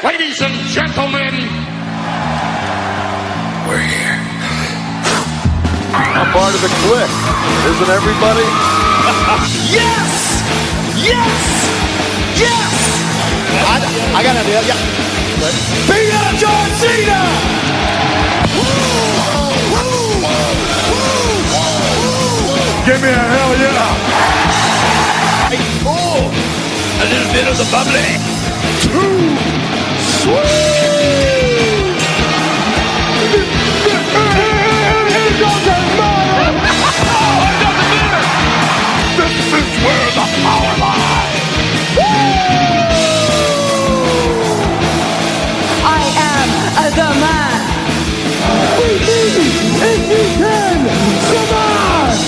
Ladies and gentlemen, we're here. I'm part of the Kliq, isn't everybody? Yes! Yes! Yes! I got an idea, yeah. Beat up John Cena! Give me a hell yeah! Oh, a little bit of the bubbly. Too sweet! Here goes the mother! This is where the power lies! I am the man. We need if you can survive!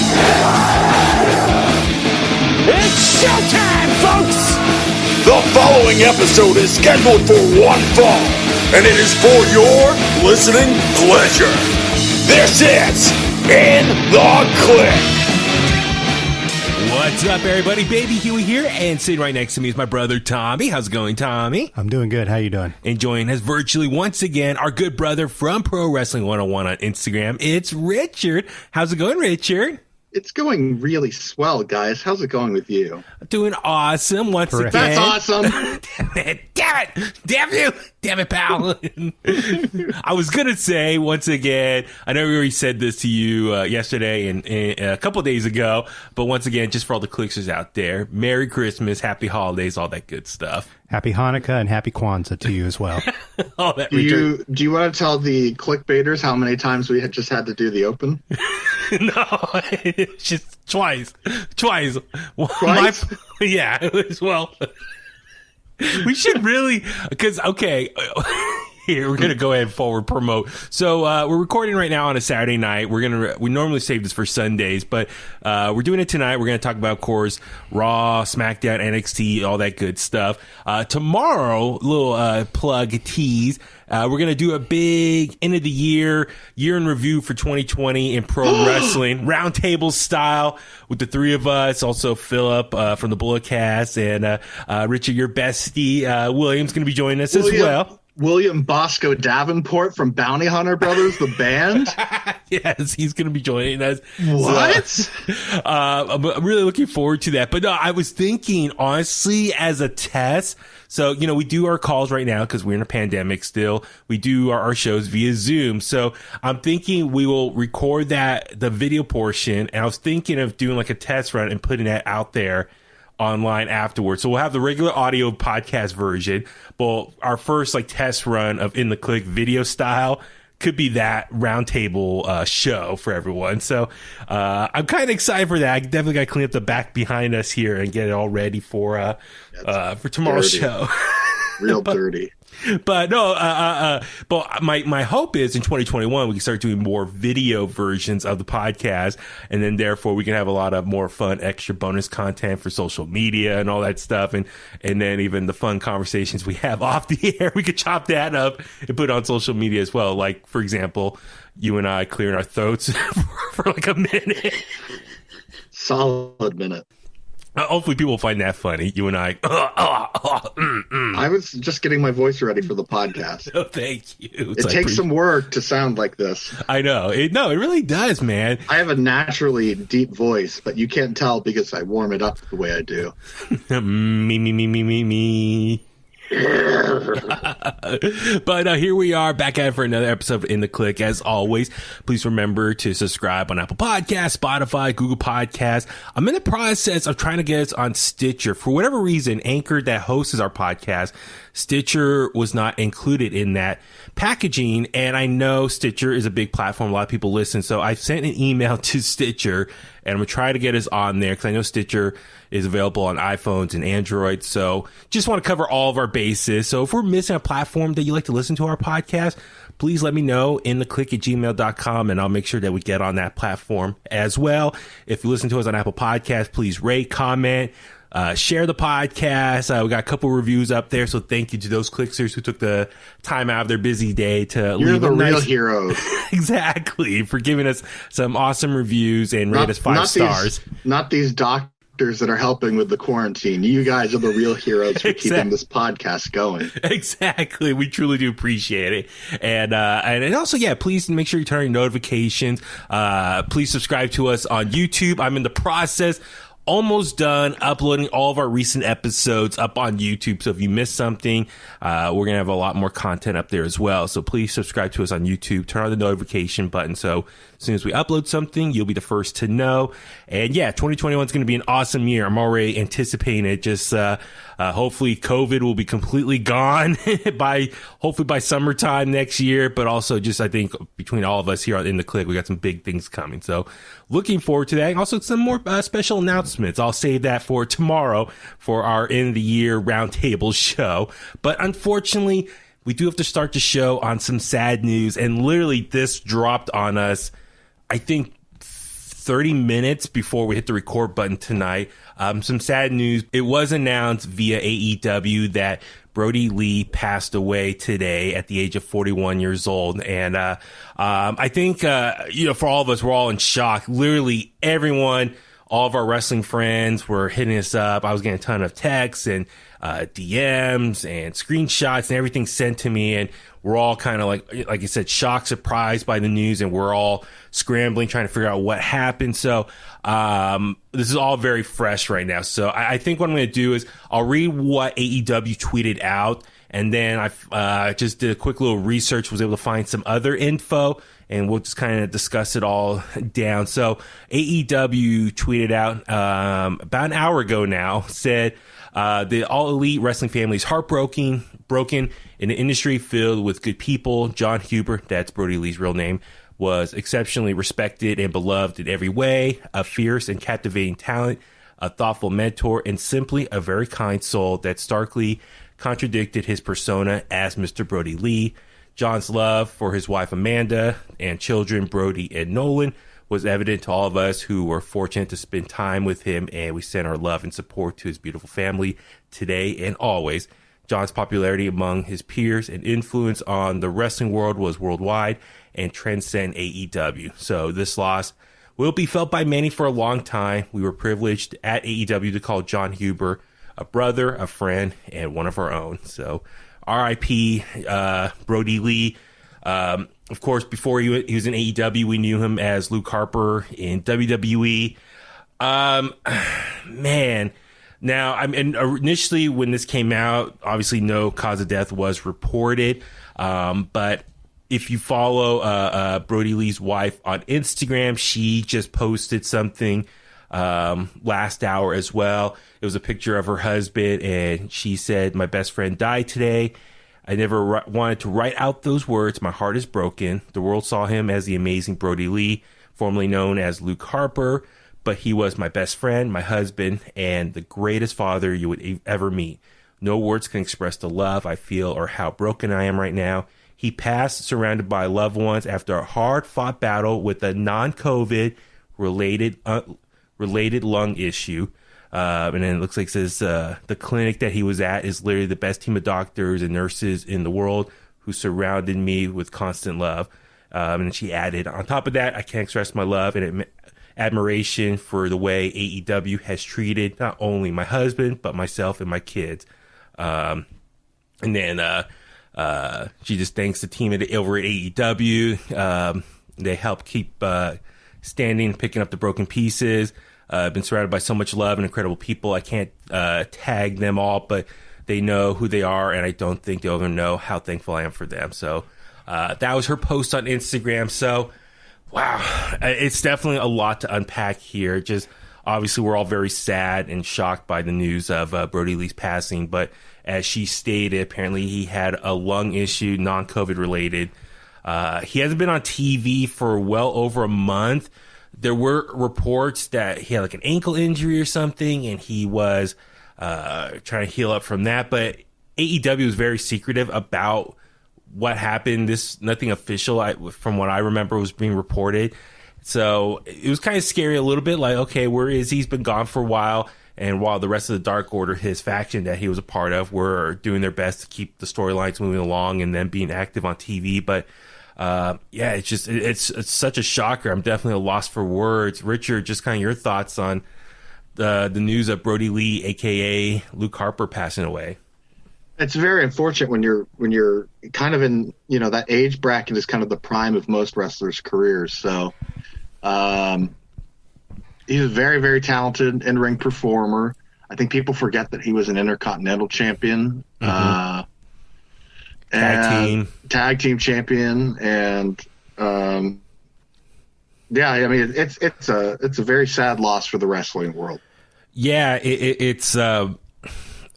It's showtime, folks! The following episode is scheduled for one fall, and it is for your listening pleasure. This is In The Kliq. What's up, everybody? Baby Huey here, and sitting right next to me is my brother, Tommy. How's it going, Tommy? I'm doing good. How you doing? And joining us virtually once again, our good brother from Pro Wrestling 101 on Instagram. It's Richard. How's it going, Richard? It's going really swell, guys. How's it going with you? Doing awesome once Correct. again. That's awesome. Damn it, pal. I was going to say once again, I know we already said this to you yesterday and a couple of days ago, but once again, just for all the Kliqsters out there, Merry Christmas, Happy Holidays, all that good stuff. Happy Hanukkah and happy Kwanzaa to you as well. All that Do you want to tell the clickbaiters how many times we had just had to do the open? No, it's just twice. Twice? Yeah, it was, well, we should really, because, okay, here, we're going to go ahead and forward promote. So, we're recording right now on a Saturday night. We normally save this for Sundays, but, we're doing it tonight. We're going to talk about, of course, Raw, SmackDown, NXT, all that good stuff. Tomorrow, little, plug tease. We're going to do a big end of the year in review for 2020 in pro wrestling, roundtable style with the three of us. Also Philip, from the Bulletcast, and, Richard, your bestie, William's going to be joining us as well. William Bosco Davenport from Bounty Hunter Brothers, the band. Yes, he's going to be joining us. What? So, I'm really looking forward to that. But no, I was thinking, honestly, as a test. So, we do our calls right now because we're in a pandemic still. We do our shows via Zoom. So I'm thinking we will record the video portion. And I was thinking of doing like a test run and putting that out there online afterwards. So we'll have the regular audio podcast version, but our first test run of In The Kliq video style could be that roundtable show for everyone. So I'm kind of excited for that. I definitely got to clean up the back behind us here and get it all ready for tomorrow's show. Real dirty. But no, but my hope is in 2021 we can start doing more video versions of the podcast, and then therefore we can have a lot of more fun, extra bonus content for social media and all that stuff, and then even the fun conversations we have off the air, we could chop that up and put it on social media as well. Like, for example, you and I clearing our throats for like a minute. Solid minute. Hopefully people find that funny. You and I. I was just getting my voice ready for the podcast. Oh, thank you. It takes some work to sound like this. I know. It really does, man. I have a naturally deep voice, but you can't tell because I warm it up the way I do. me. But here we are back at it for another episode of In The Kliq. As always, please remember to subscribe on Apple Podcasts, Spotify, Google Podcasts. I'm in the process of trying to get us on Stitcher. For whatever reason, Anchor that hosts our podcast, Stitcher was not included in that packaging. And I know Stitcher is a big platform. A lot of people listen. So I sent an email to Stitcher, and I'm going to try to get us on there because I know Stitcher is available on iPhones and Android. So just want to cover all of our bases. So if we're missing a platform that you like to listen to our podcast, please let me know in thekliq@gmail.com, and I'll make sure that we get on that platform as well. If you listen to us on Apple Podcasts, please rate, comment, share the podcast. We got a couple reviews up there. So thank you to those Kliqsters who took the time out of their busy day to You're leave the a real nice... heroes. Exactly. For giving us some awesome reviews and rate us 5 stars. Not these doctors doctors that are helping with the quarantine. You guys are the real heroes for keeping this podcast going. Exactly. We truly do appreciate it. And also, yeah, please make sure you turn on your notifications. Please subscribe to us on YouTube. I'm in the process, almost done uploading all of our recent episodes up on YouTube. So if you missed something, we're going to have a lot more content up there as well. So please subscribe to us on YouTube. Turn on the notification button. So as soon as we upload something, you'll be the first to know. And yeah, 2021 is going to be an awesome year. I'm already anticipating it. Just hopefully COVID will be completely gone hopefully by summertime next year. But also just, I think between all of us here in the Kliq, we got some big things coming. So looking forward to that. And also some more special announcements. I'll save that for tomorrow for our end of the year roundtable show. But unfortunately, we do have to start the show on some sad news. And literally this dropped on us, I think 30 minutes before we hit the record button tonight. Some sad news. It was announced via AEW that Brodie Lee passed away today at the age of 41 years old. And I think, for all of us, we're all in shock. Literally everyone, all of our wrestling friends were hitting us up. I was getting a ton of texts and DMs and screenshots and everything sent to me. And we're all kind of like I said, shocked, surprised by the news. And we're all scrambling, trying to figure out what happened. So this is all very fresh right now. So I think what I'm going to do is I'll read what AEW tweeted out. And then I just did a quick little research, was able to find some other info, and we'll just kind of discuss it all down. So AEW tweeted out about an hour ago now, said the All Elite Wrestling family is heartbroken in an industry filled with good people. John Huber, that's Brodie Lee's real name, was exceptionally respected and beloved in every way, a fierce and captivating talent, a thoughtful mentor, and simply a very kind soul that starkly contradicted his persona as Mr. Brodie Lee. John's love for his wife Amanda and children Brodie and Nolan was evident to all of us who were fortunate to spend time with him, and we send our love and support to his beautiful family today and always. John's popularity among his peers and influence on the wrestling world was worldwide and transcend AEW. So this loss will be felt by many for a long time. We were privileged at AEW to call John Huber a brother, a friend, and one of our own. So R.I.P. Brodie Lee. Of course, before he was in AEW, we knew him as Luke Harper in WWE. Man. Now, initially when this came out, obviously no cause of death was reported. But if you follow Brodie Lee's wife on Instagram, she just posted something last hour as well. It was a picture of her husband, and she said, "My best friend died today. I never wanted to write out those words. My heart is broken. The world saw him as the amazing Brodie Lee, formerly known as Luke Harper, but he was my best friend, my husband, and the greatest father you would ever meet. No words can express the love I feel or how broken I am right now. He passed surrounded by loved ones after a hard-fought battle with a non-COVID related lung issue." And then it looks like it says the clinic that he was at is literally the best team of doctors and nurses in the world who surrounded me with constant love. And she added, "On top of that, I can't express my love and admiration for the way AEW has treated not only my husband, but myself and my kids." And then she just thanks the team over at AEW. They help keep standing, picking up the broken pieces. Been surrounded by so much love and incredible people. I can't tag them all, but they know who they are, and I don't think they'll ever know how thankful I am for them. So that was her post on Instagram. So, wow, it's definitely a lot to unpack here. Just obviously, we're all very sad and shocked by the news of Brodie Lee's passing. But as she stated, apparently he had a lung issue, non-COVID related. He hasn't been on TV for well over a month. There were reports that he had like an ankle injury or something, and he was trying to heal up from that. But AEW was very secretive about what happened. Nothing official, from what I remember, was being reported. So it was kind of scary a little bit. Like, okay, where is he? He's been gone for a while. And while the rest of the Dark Order, his faction that he was a part of, were doing their best to keep the storylines moving along and then being active on TV. But yeah, it's such a shocker. I'm definitely a loss for words. Richard, just kind of your thoughts on the news of Brodie Lee, aka Luke Harper, passing away. It's very unfortunate when you're kind of in, that age bracket is kind of the prime of most wrestlers' careers. So, he's a very, very talented in-ring performer. I think people forget that he was an Intercontinental champion, Tag team champion, and it's a very sad loss for the wrestling world. Yeah, it's.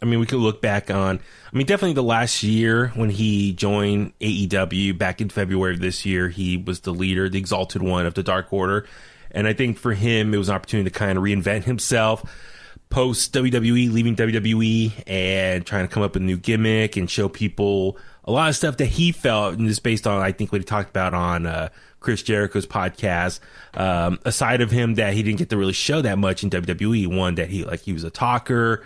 We could look back on. Definitely the last year when he joined AEW back in February of this year, he was the leader, the Exalted One of the Dark Order, and I think for him it was an opportunity to kind of reinvent himself. Post WWE, leaving WWE and trying to come up with a new gimmick and show people a lot of stuff that he felt, and this based on, I think, what he talked about on Chris Jericho's podcast, a side of him that he didn't get to really show that much in WWE. One, that he was a talker,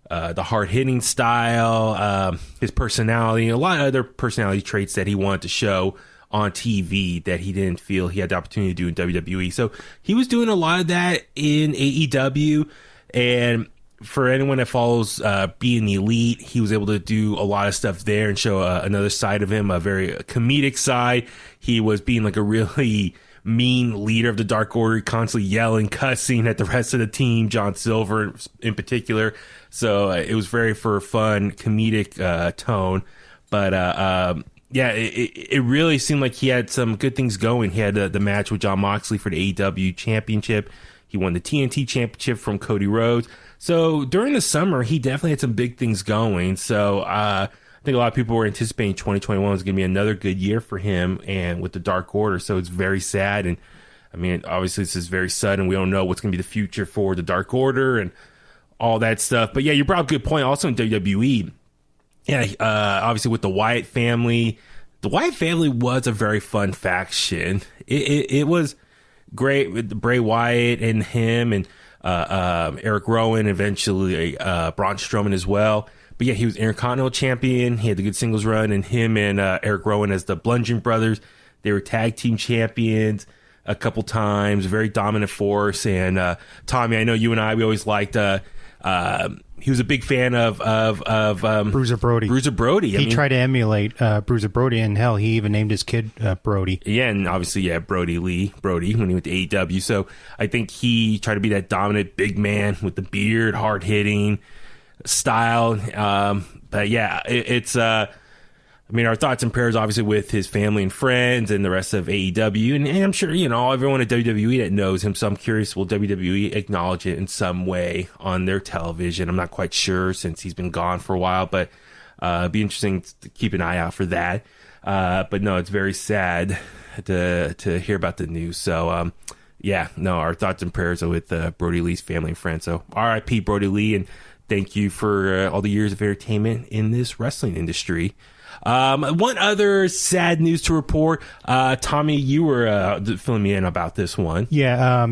the hard-hitting style, his personality, a lot of other personality traits that he wanted to show on TV that he didn't feel he had the opportunity to do in WWE. So he was doing a lot of that in AEW. And for anyone that follows Being the Elite, he was able to do a lot of stuff there and show another side of him, a very comedic side. He was being like a really mean leader of the Dark Order, constantly yelling, cussing at the rest of the team, John Silver in particular. So it was very for a fun, comedic tone. But it really seemed like he had some good things going. He had the match with Jon Moxley for the AEW Championship. He won the TNT Championship from Cody Rhodes. So during the summer, he definitely had some big things going. So I think a lot of people were anticipating 2021 was going to be another good year for him and with the Dark Order. So it's very sad. And obviously this is very sudden. We don't know what's going to be the future for the Dark Order and all that stuff. But yeah, you brought up a good point also in WWE. Yeah, obviously with the Wyatt family. The Wyatt family was a very fun faction. It was great with Bray Wyatt and him and Eric Rowan, eventually Braun Strowman as well. But yeah, he was Intercontinental champion. He had the good singles run, and him and Eric Rowan as the Bludgeon Brothers. They were tag team champions a couple times, very dominant force. And Tommy, I know you and we always liked. He was a big fan of Bruiser Brodie. Bruiser Brodie. He tried to emulate Bruiser Brodie, and hell, he even named his kid Brodie. Yeah, and obviously, Brodie when he went to AEW. So I think he tried to be that dominant big man with the beard, hard hitting style. But yeah, it's. Our thoughts and prayers, obviously, with his family and friends and the rest of AEW. And I'm sure, everyone at WWE that knows him. So I'm curious, will WWE acknowledge it in some way on their television? I'm not quite sure since he's been gone for a while, but it'd be interesting to keep an eye out for that. But no, it's very sad to hear about the news. So, our thoughts and prayers are with Brodie Lee's family and friends. So R.I.P. Brodie Lee, and thank you for all the years of entertainment in this wrestling industry. One other sad news to report. Tommy, you were filling me in about this one. Yeah,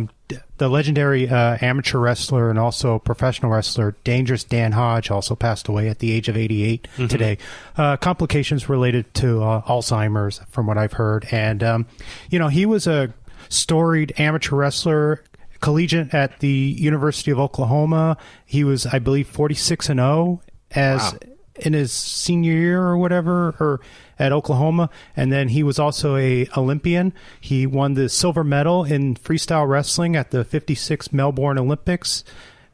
the legendary amateur wrestler and also professional wrestler, Dangerous Dan Hodge, also passed away at the age of 88 today. Complications related to Alzheimer's, from what I've heard. And, he was a storied amateur wrestler, collegiate at the University of Oklahoma. He was, I believe, 46-0 in his senior year or whatever, or at Oklahoma. And then he was also a Olympian. He won the silver medal in freestyle wrestling at the 56 Melbourne Olympics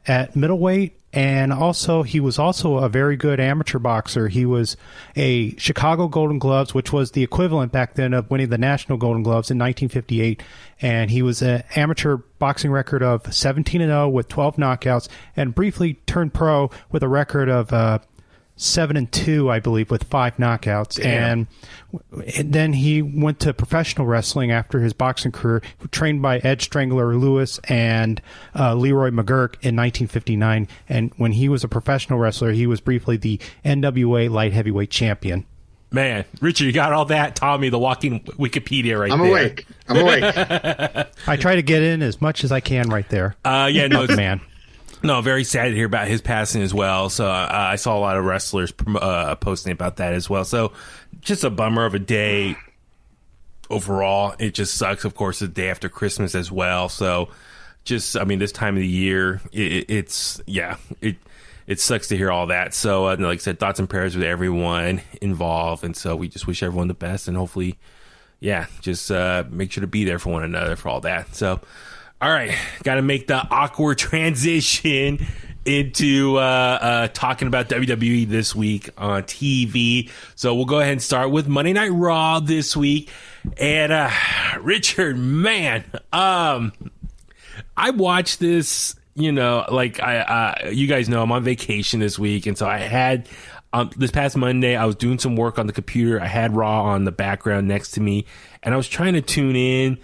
at middleweight. And also, he was also a very good amateur boxer. He was a Chicago Golden Gloves, which was the equivalent back then of winning the National Golden Gloves in 1958. And he was an amateur boxing record of 17-0 with 12 knockouts, and briefly turned pro with a record of 7-2, I believe, with 5 knockouts. Damn. And then he went to professional wrestling after his boxing career, trained by Ed Strangler Lewis and Leroy McGurk in 1959. And when he was a professional wrestler, he was briefly the NWA light heavyweight champion. Man, Richard, you got all that? Tommy, the walking Wikipedia right I'm there. I'm awake. I try to get in as much as I can right there. Man. No, very sad to hear about his passing as well. So I saw a lot of wrestlers posting about that as well. So just a bummer of a day overall. It just sucks, of course, the day after Christmas as well. So just, I mean, this time of the year, it sucks to hear all that. So, like I said, thoughts and prayers with everyone involved. And so we just wish everyone the best, and hopefully, just make sure to be there for one another for all that. So, all right, got to make the awkward transition into talking about WWE this week on TV. So we'll go ahead and start with Monday Night Raw this week. And Richard, man, I watched this, you guys know I'm on vacation this week. And so I had, this past Monday, I was doing some work on the computer. I had Raw on the background next to me, and I was trying to tune in.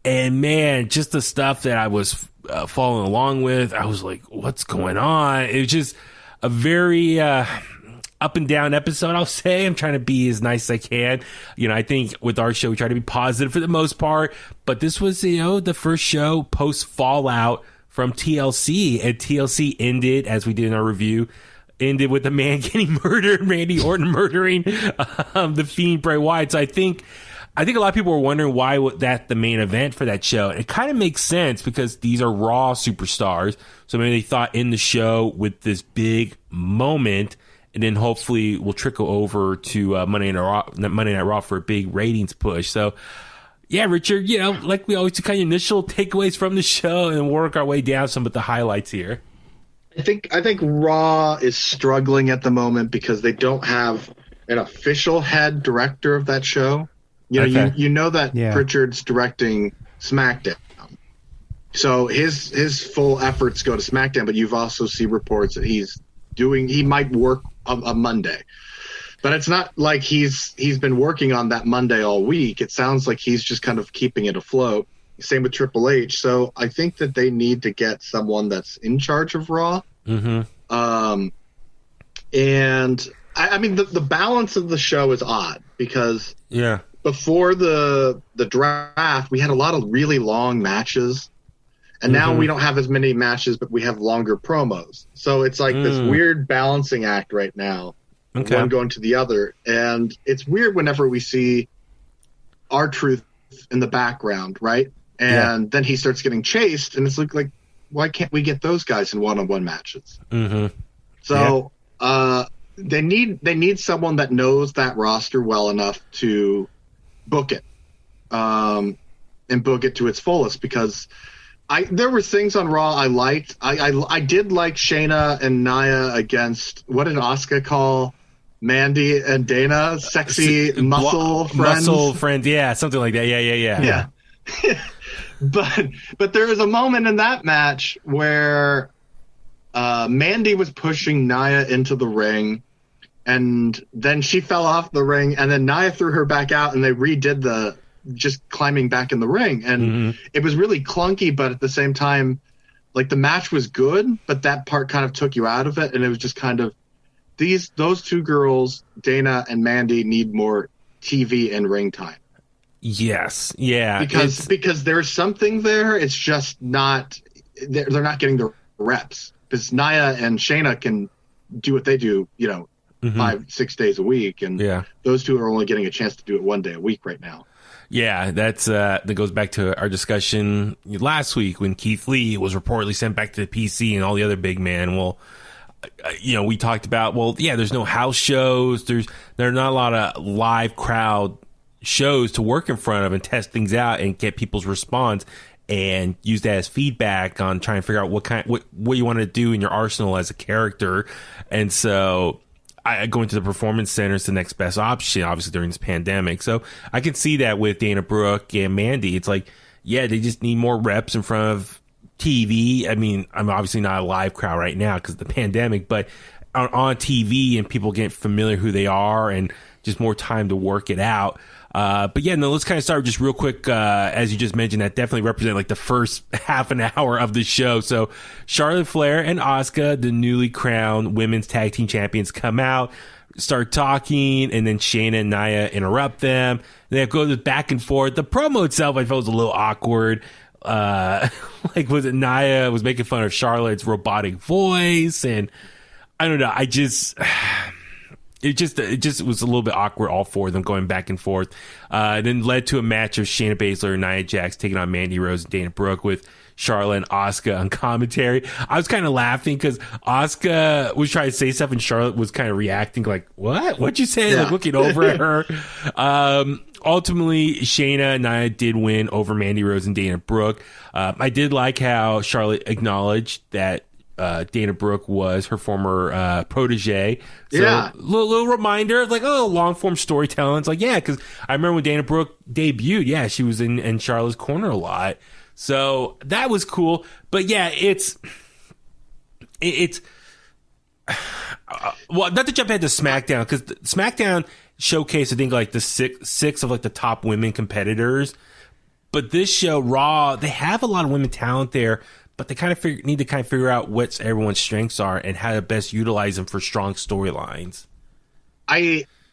And man, just the stuff that I was following along with, I was like, what's going on? It was just a very up and down episode, I'll say. I'm trying to be as nice as I can. I think with our show, we try to be positive for the most part. But this was, the first show post Fallout from TLC. And TLC ended, as we did in our review, ended with a man getting murdered, Randy Orton murdering the Fiend Bray Wyatt. So I think a lot of people were wondering why that the main event for that show. It kind of makes sense because these are Raw superstars. So maybe they thought in the show with this big moment, and then hopefully we'll trickle over to Monday Night Raw for a big ratings push. So, yeah, Richard, like we always do, kind of initial takeaways from the show and work our way down some of the highlights here. I think Raw is struggling at the moment because they don't have an official head director of that show. You know that Pritchard's directing SmackDown, so his full efforts go to SmackDown. But you've also seen reports that he might work a Monday, but it's not like he's been working on that Monday all week. It sounds like he's just kind of keeping it afloat. Same with Triple H. So I think that they need to get someone that's in charge of Raw. Mm-hmm. And I mean the balance of the show is odd because before the draft, we had a lot of really long matches. And now we don't have as many matches, but we have longer promos. So it's like this weird balancing act right now, one going to the other. And it's weird whenever we see R-Truth in the background, right? And then he starts getting chased, and it's like, why can't we get those guys in one-on-one matches? Mm-hmm. So they need someone that knows that roster well enough to book it, and book it to its fullest. Because there were things on Raw I liked. I did like Shayna and Nia against, what did Asuka call Mandy and Dana? Sexy muscle friends. Muscle friends, yeah, something like that. Yeah. But there was a moment in that match where Mandy was pushing Nia into the ring, and then she fell off the ring, and then Nia threw her back out, and they redid just climbing back in the ring. And it was really clunky, but at the same time, like, the match was good, but that part kind of took you out of it. And it was just kind of those two girls, Dana and Mandy, need more TV and ring time. Yes. Yeah. Because there's something there. It's just not, they're not getting the reps, because Nia and Shayna can do what they do, 5-6 days a week. And those two are only getting a chance to do it one day a week right now. Yeah, that goes back to our discussion last week when Keith Lee was reportedly sent back to the PC and all the other big men. Well, we talked about, there's no house shows. There are not a lot of live crowd shows to work in front of and test things out and get people's response and use that as feedback on trying to figure out what you want to do in your arsenal as a character. And so going to the performance center is the next best option, obviously, during this pandemic. So I can see that with Dana Brooke and Mandy. It's like, they just need more reps in front of TV. I mean, I'm obviously not a live crowd right now because of the pandemic, but on TV and people get familiar who they are and just more time to work it out. But let's kind of start just real quick. As you just mentioned, that definitely represent like the first half an hour of the show. So Charlotte Flair and Asuka, the newly crowned women's tag team champions, come out, start talking, and then Shayna and Nia interrupt them. They go back and forth. The promo itself, I felt, was a little awkward. Was it Nia was making fun of Charlotte's robotic voice, and I don't know. It just was a little bit awkward, all four of them going back and forth. Then led to a match of Shayna Baszler and Nia Jax taking on Mandy Rose and Dana Brooke, with Charlotte and Asuka on commentary. I was kind of laughing because Asuka was trying to say stuff and Charlotte was kind of reacting like, what? What'd you say? Yeah. Like looking over at her. Ultimately, Shayna and Nia did win over Mandy Rose and Dana Brooke. I did like how Charlotte acknowledged that Dana Brooke was her former protege. So yeah. Little reminder of like, oh, long form storytelling. It's like, yeah, because I remember when Dana Brooke debuted, yeah, she was in Charlotte's corner a lot. So that was cool. But yeah, it's well, not to jump ahead to SmackDown, because SmackDown showcased, I think, like the six of like the top women competitors. But this show, Raw, they have a lot of women talent there, but they kind of need to kind of figure out what everyone's strengths are and how to best utilize them for strong storylines.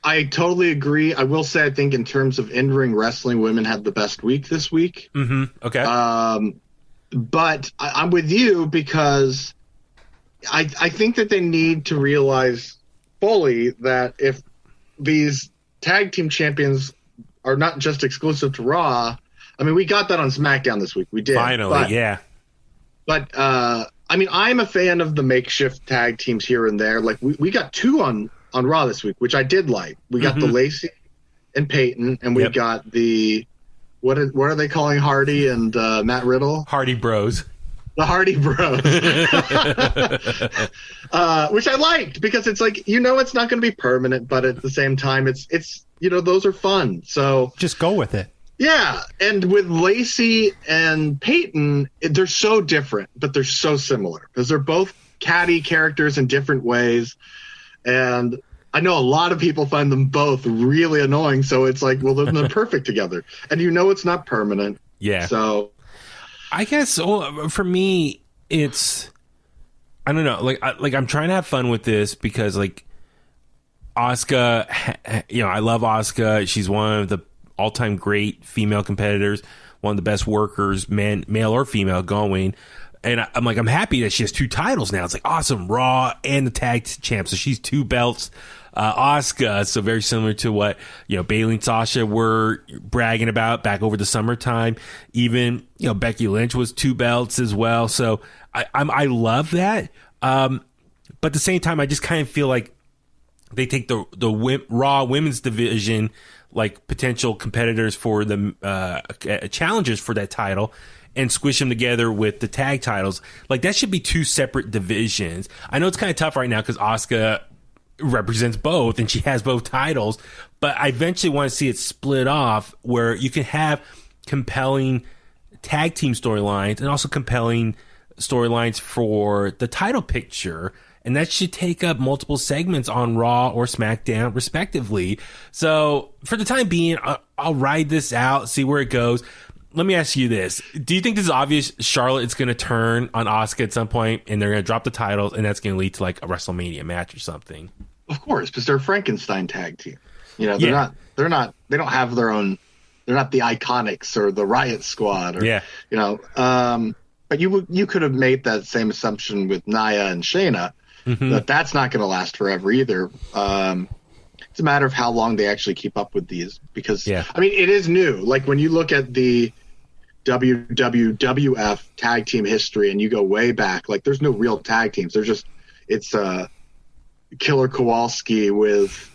I totally agree. I will say, I think in terms of in-ring wrestling, women had the best week this week. Mm-hmm. Okay. But I'm with you because I think that they need to realize fully that if these tag team champions are not just exclusive to Raw, I mean, we got that on SmackDown this week. We did. Finally, yeah. But, I mean, I'm a fan of the makeshift tag teams here and there. Like, we got two on Raw this week, which I did like. We got the Lacey and Peyton, and we got the what are they calling Hardy and Matt Riddle? Hardy Bros. The Hardy Bros. Which I liked because it's like, it's not going to be permanent, but at the same time, it's those are fun. So just go with it. Yeah, and with Lacey and Peyton, they're so different, but they're so similar because they're both catty characters in different ways. And I know a lot of people find them both really annoying, so it's like, well, they're perfect together. And it's not permanent. Yeah. So I guess for me, it's, I don't know, like I'm trying to have fun with this because like Asuka, I love Asuka. She's one of the all-time great female competitors, one of the best workers, male or female, going. And I'm happy that she has 2 titles now. It's like awesome, Raw and the tag champ. So she's 2 belts. Asuka, so very similar to what Bayley and Sasha were bragging about back over the summertime. Even Becky Lynch was 2 belts as well. So I love that. But at the same time, I just kind of feel like they take the Raw women's division, like potential competitors for the challengers for that title, and squish them together with the tag titles. Like that should be 2 separate divisions. I know it's kind of tough right now because Asuka represents both and she has both titles, but I eventually want to see it split off where you can have compelling tag team storylines and also compelling storylines for the title picture. And that should take up multiple segments on Raw or SmackDown, respectively. So for the time being, I'll ride this out, see where it goes. Let me ask you this. Do you think this is obvious Charlotte is going to turn on Asuka at some point and they're going to drop the titles and that's going to lead to like a WrestleMania match or something? Of course, because they're a Frankenstein tag team. They don't have their own, they're not the Iconics or the Riot Squad or, but you could have made that same assumption with Nia and Shayna. Mm-hmm. That's not going to last forever either. It's a matter of how long they actually keep up with these because, I mean, it is new. Like when you look at the WWF tag team history and you go way back, like there's no real tag teams. It's Killer Kowalski with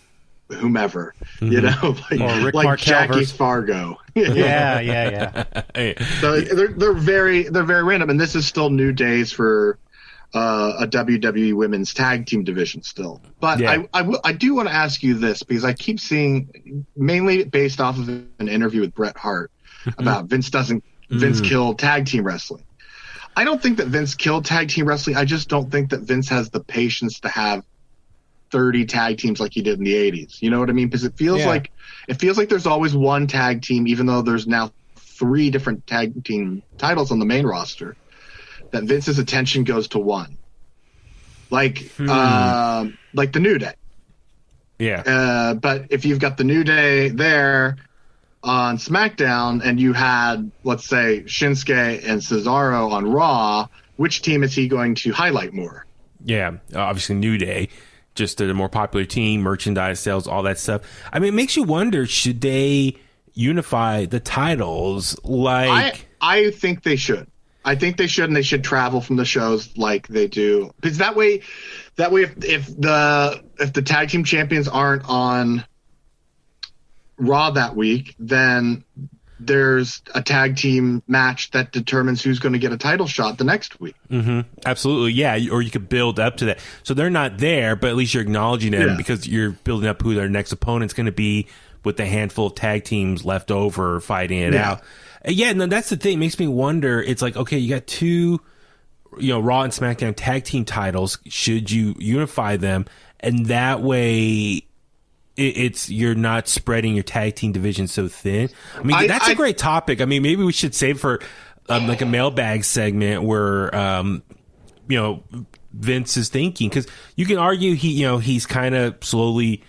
whomever, like Jackie Fargo. Yeah. So they're very random, and this is still new days for a WWE women's tag team division still. But I do want to ask you this because I keep seeing, mainly based off of an interview with Bret Hart, about Vince killed tag team wrestling. I don't think that Vince killed tag team wrestling. I just don't think that Vince has the patience to have 30 tag teams like he did in the 80s. You know what I mean? Because it feels like there's always one tag team, even though there's now 3 different tag team titles on the main roster, that Vince's attention goes to one. Like the New Day. Yeah. But if you've got the New Day there on SmackDown and you had, let's say, Shinsuke and Cesaro on Raw, which team is he going to highlight more? Yeah, obviously New Day. Just a more popular team, merchandise sales, all that stuff. I mean, it makes you wonder, should they unify the titles? Like, I think they should. I think they should, and they should travel from the shows like they do, because that way, if the tag team champions aren't on Raw that week, then there's a tag team match that determines who's going to get a title shot the next week. Mm-hmm. Absolutely, yeah. Or you could build up to that. So they're not there, but at least you're acknowledging them because you're building up who their next opponent's going to be with the handful of tag teams left over fighting it out. Yeah, no, that's the thing. It makes me wonder. It's like, okay, you got two, Raw and SmackDown tag team titles. Should you unify them? And that way, you're not spreading your tag team division so thin. I mean, that's a great topic. I mean, maybe we should save for like a mailbag segment where, Vince is thinking, because you can argue he's kind of slowly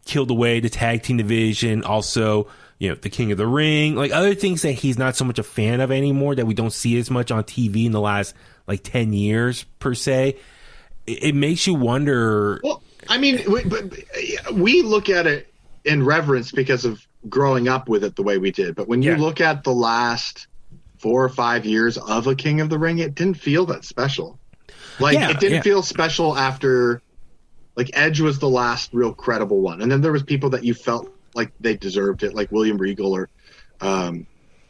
killed away the tag team division. Also, the King of the Ring, like other things that he's not so much a fan of anymore, that we don't see as much on TV in the last like 10 years per se. It makes you wonder. Well, I mean, we look at it in reverence because of growing up with it the way we did. But when you look at the last 4 or 5 years of a King of the Ring, it didn't feel that special. It didn't feel special after, like, Edge was the last real credible one. And then there was people that you felt like they deserved it, like William Regal or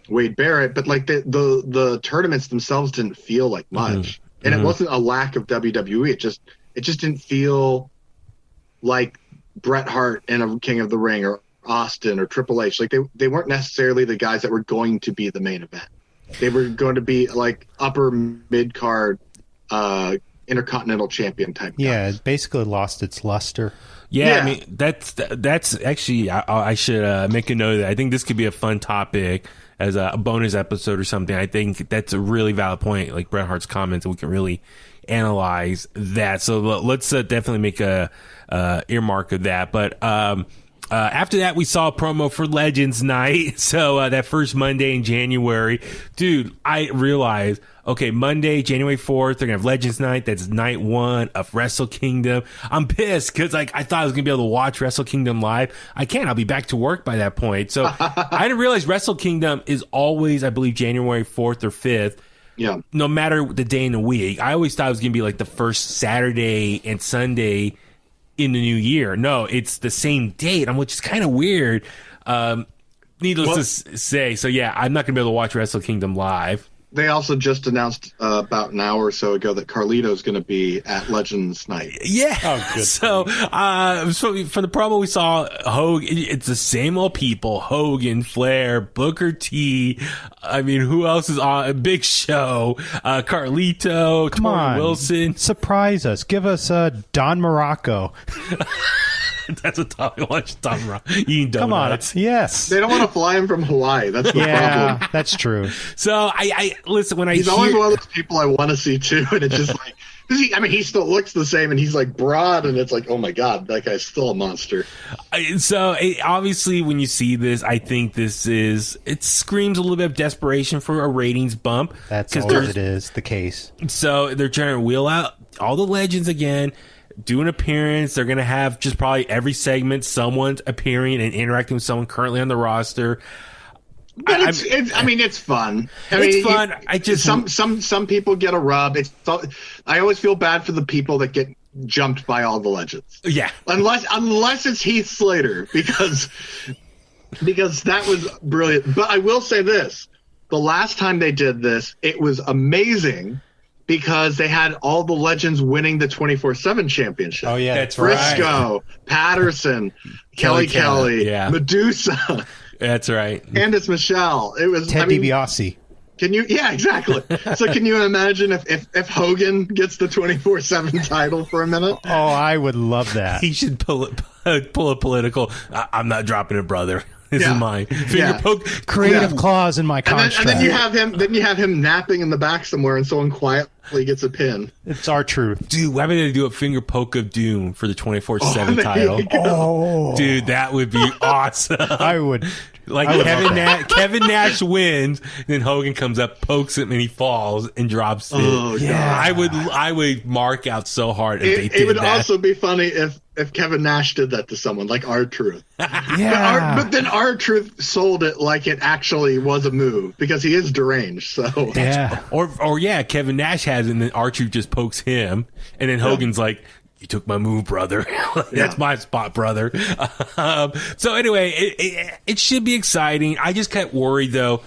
Wade Barrett. But, like, the tournaments themselves didn't feel like much. Mm-hmm. And it wasn't a lack of WWE. It just didn't feel like Bret Hart and a King of the Ring or Austin or Triple H. Like they weren't necessarily the guys that were going to be the main event. They were going to be like upper mid card Intercontinental Champion type guys. Yeah, it basically lost its luster. Yeah, I mean that's actually I should make a note of that. I think this could be a fun topic as a bonus episode or something. I think that's a really valid point, like Bret Hart's comments, and we can really analyze that. So let's definitely make a earmark of that. But after that, we saw a promo for Legends Night. So that first Monday in January, dude, I realized, okay, Monday, January 4th, they're gonna have Legends Night. That's night 1 of Wrestle Kingdom. I'm pissed because I thought I was gonna be able to watch Wrestle Kingdom live. I can't. I'll be back to work by that point. So I didn't realize Wrestle Kingdom is always, I believe, January 4th or 5th. Yeah. No matter the day in the week. I always thought it was going to be like the first Saturday and Sunday in the new year. No, it's the same date, which is kind of weird. Needless to say. So, yeah, I'm not going to be able to watch Wrestle Kingdom live. They also just announced about an hour or so ago that Carlito's going to be at Legends Night. Yeah. Oh, good. So from the promo we saw, Hogan, it's the same old people. Hogan, Flair, Booker T. I mean, who else is on? Big Show, Carlito, Come Tori on. Wilson. Surprise us. Give us Don Morocco. That's a Tom. Watch Tom Rock eating donuts. Come on, yes. They don't want to fly him from Hawaii. That's the problem. That's true. So I listen when he's always one of those people I want to see too, and it's just like, he still looks the same, and he's like broad, and it's like, oh my god, that guy's still a monster. So obviously, when you see this, I think it screams a little bit of desperation for a ratings bump. That's always the case. So they're trying to wheel out all the legends again. Do an appearance. They're going to have just probably every segment someone's appearing and interacting with someone currently on the roster. But it's fun. It's fun. I just some people get a rub. I always feel bad for the people that get jumped by all the legends. Yeah, unless it's Heath Slater because that was brilliant. But I will say this: the last time they did this, it was amazing. Because they had all the legends winning the 24/7 championship. Oh yeah, that's Briscoe, right. Patterson, Kelly, Medusa. That's right. Candice Michelle. It was Ted DiBiase. Can you? Yeah, exactly. So can you imagine if Hogan gets the 24/7 title for a minute? Oh, I would love that. He should pull a political. I'm not dropping it, brother. This is mine. Finger poke. Creative clause in my contract. And then you have him napping in the back somewhere, and someone quietly gets a pin. It's our truth, dude. Why would they do a finger poke of doom for the 24/7 title? Oh, dude, that would be awesome. I would. Kevin Nash wins, then Hogan comes up, pokes him, and he falls and drops it. Oh, yeah. I would mark out so hard if they did that. It would also be funny if if Kevin Nash did that to someone like R-Truth. Yeah. But then R-Truth sold it like it actually was a move because he is deranged. So Yeah. Or Kevin Nash has it, and then R-Truth just pokes him, and then Hogan's like, "You took my move, brother." That's my spot, brother. So anyway, it should be exciting. I just kept worried though.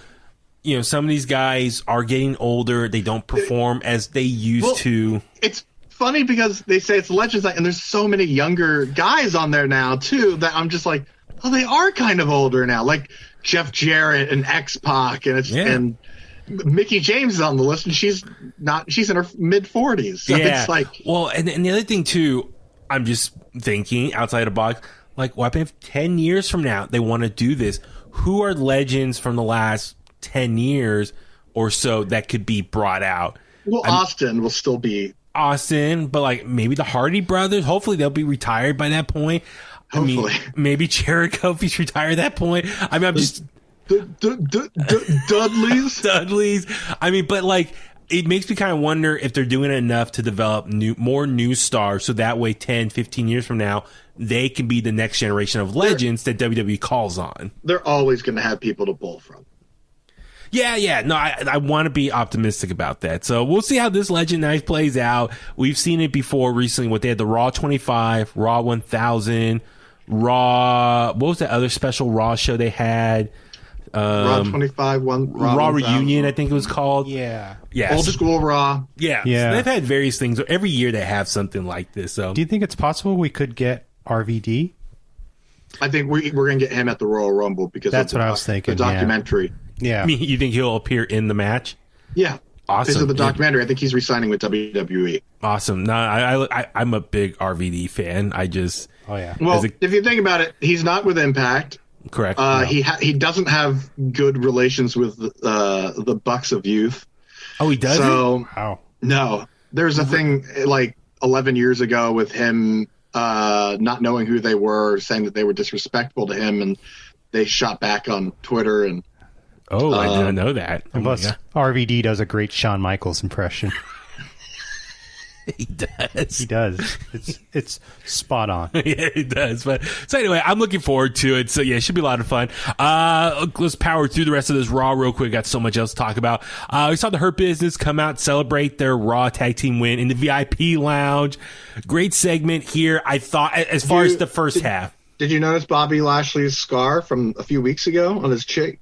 You know, some of these guys are getting older. They don't perform as they used to. It's funny because they say it's Legends Night, and there's so many younger guys on there now too that I'm just like, oh, they are kind of older now, like Jeff Jarrett and X-Pac, and and Mickie James is on the list, and she's in her mid 40s. So it's like, well, and the other thing too, I'm just thinking outside the box, like, what if 10 years from now they want to do this? Who are legends from the last 10 years or so that could be brought out? Well, Austin will still be Austin, but like maybe the Hardy brothers, hopefully they'll be retired by that point. Hopefully. I mean, maybe Jericho if he's retired at that point. I mean, I'm just Dudley's. I mean, but like, it makes me kind of wonder if they're doing enough to develop more new stars, so that way 10, 15 years from now, they can be the next generation of legends that WWE calls on. They're always going to have people to pull from. Yeah. No, I want to be optimistic about that. So we'll see how this Legend Night plays out. We've seen it before recently. What they had, the Raw 25, Raw 1000, Raw. What was that other special Raw show they had? Raw 25, Raw Reunion, I think it was called. Yeah. Old School Raw. Yeah. So they've had various things. Every year they have something like this. So, do you think it's possible we could get RVD? I think we're going to get him at the Royal Rumble because that's what I was thinking. The documentary. Yeah. I mean, you think he'll appear in the match? Yeah. Awesome. Because of the documentary. I think he's re-signing with WWE. Awesome. No, I'm a big RVD fan. Well, if you think about it, he's not with Impact. Correct. He doesn't have good relations with the Bucks of Youth. Oh, he doesn't? So, wow. No. There's a thing like 11 years ago with him not knowing who they were, saying that they were disrespectful to him, and they shot back on Twitter. And I didn't know that. And plus, RVD does a great Shawn Michaels impression. He does. He does. It's spot on. Yeah, he does. But so anyway, I'm looking forward to it. So yeah, it should be a lot of fun. Let's power through the rest of this Raw real quick. Got so much else to talk about. We saw the Hurt Business come out, celebrate their Raw tag team win in the VIP lounge. Great segment here. I thought, as far as the first half. Did you notice Bobby Lashley's scar from a few weeks ago on his cheek?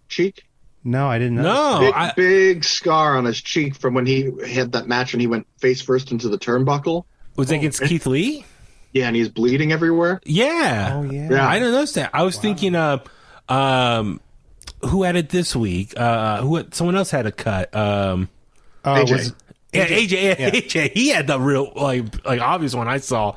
No, I didn't know. No, big scar on his cheek from when he had that match when he went face first into the turnbuckle. Was it against Keith Lee? Yeah, and he's bleeding everywhere. Yeah. Oh yeah. I didn't notice that. I was thinking of who had it this week? Someone else had a cut. AJ. AJ. He had the real like obvious one I saw.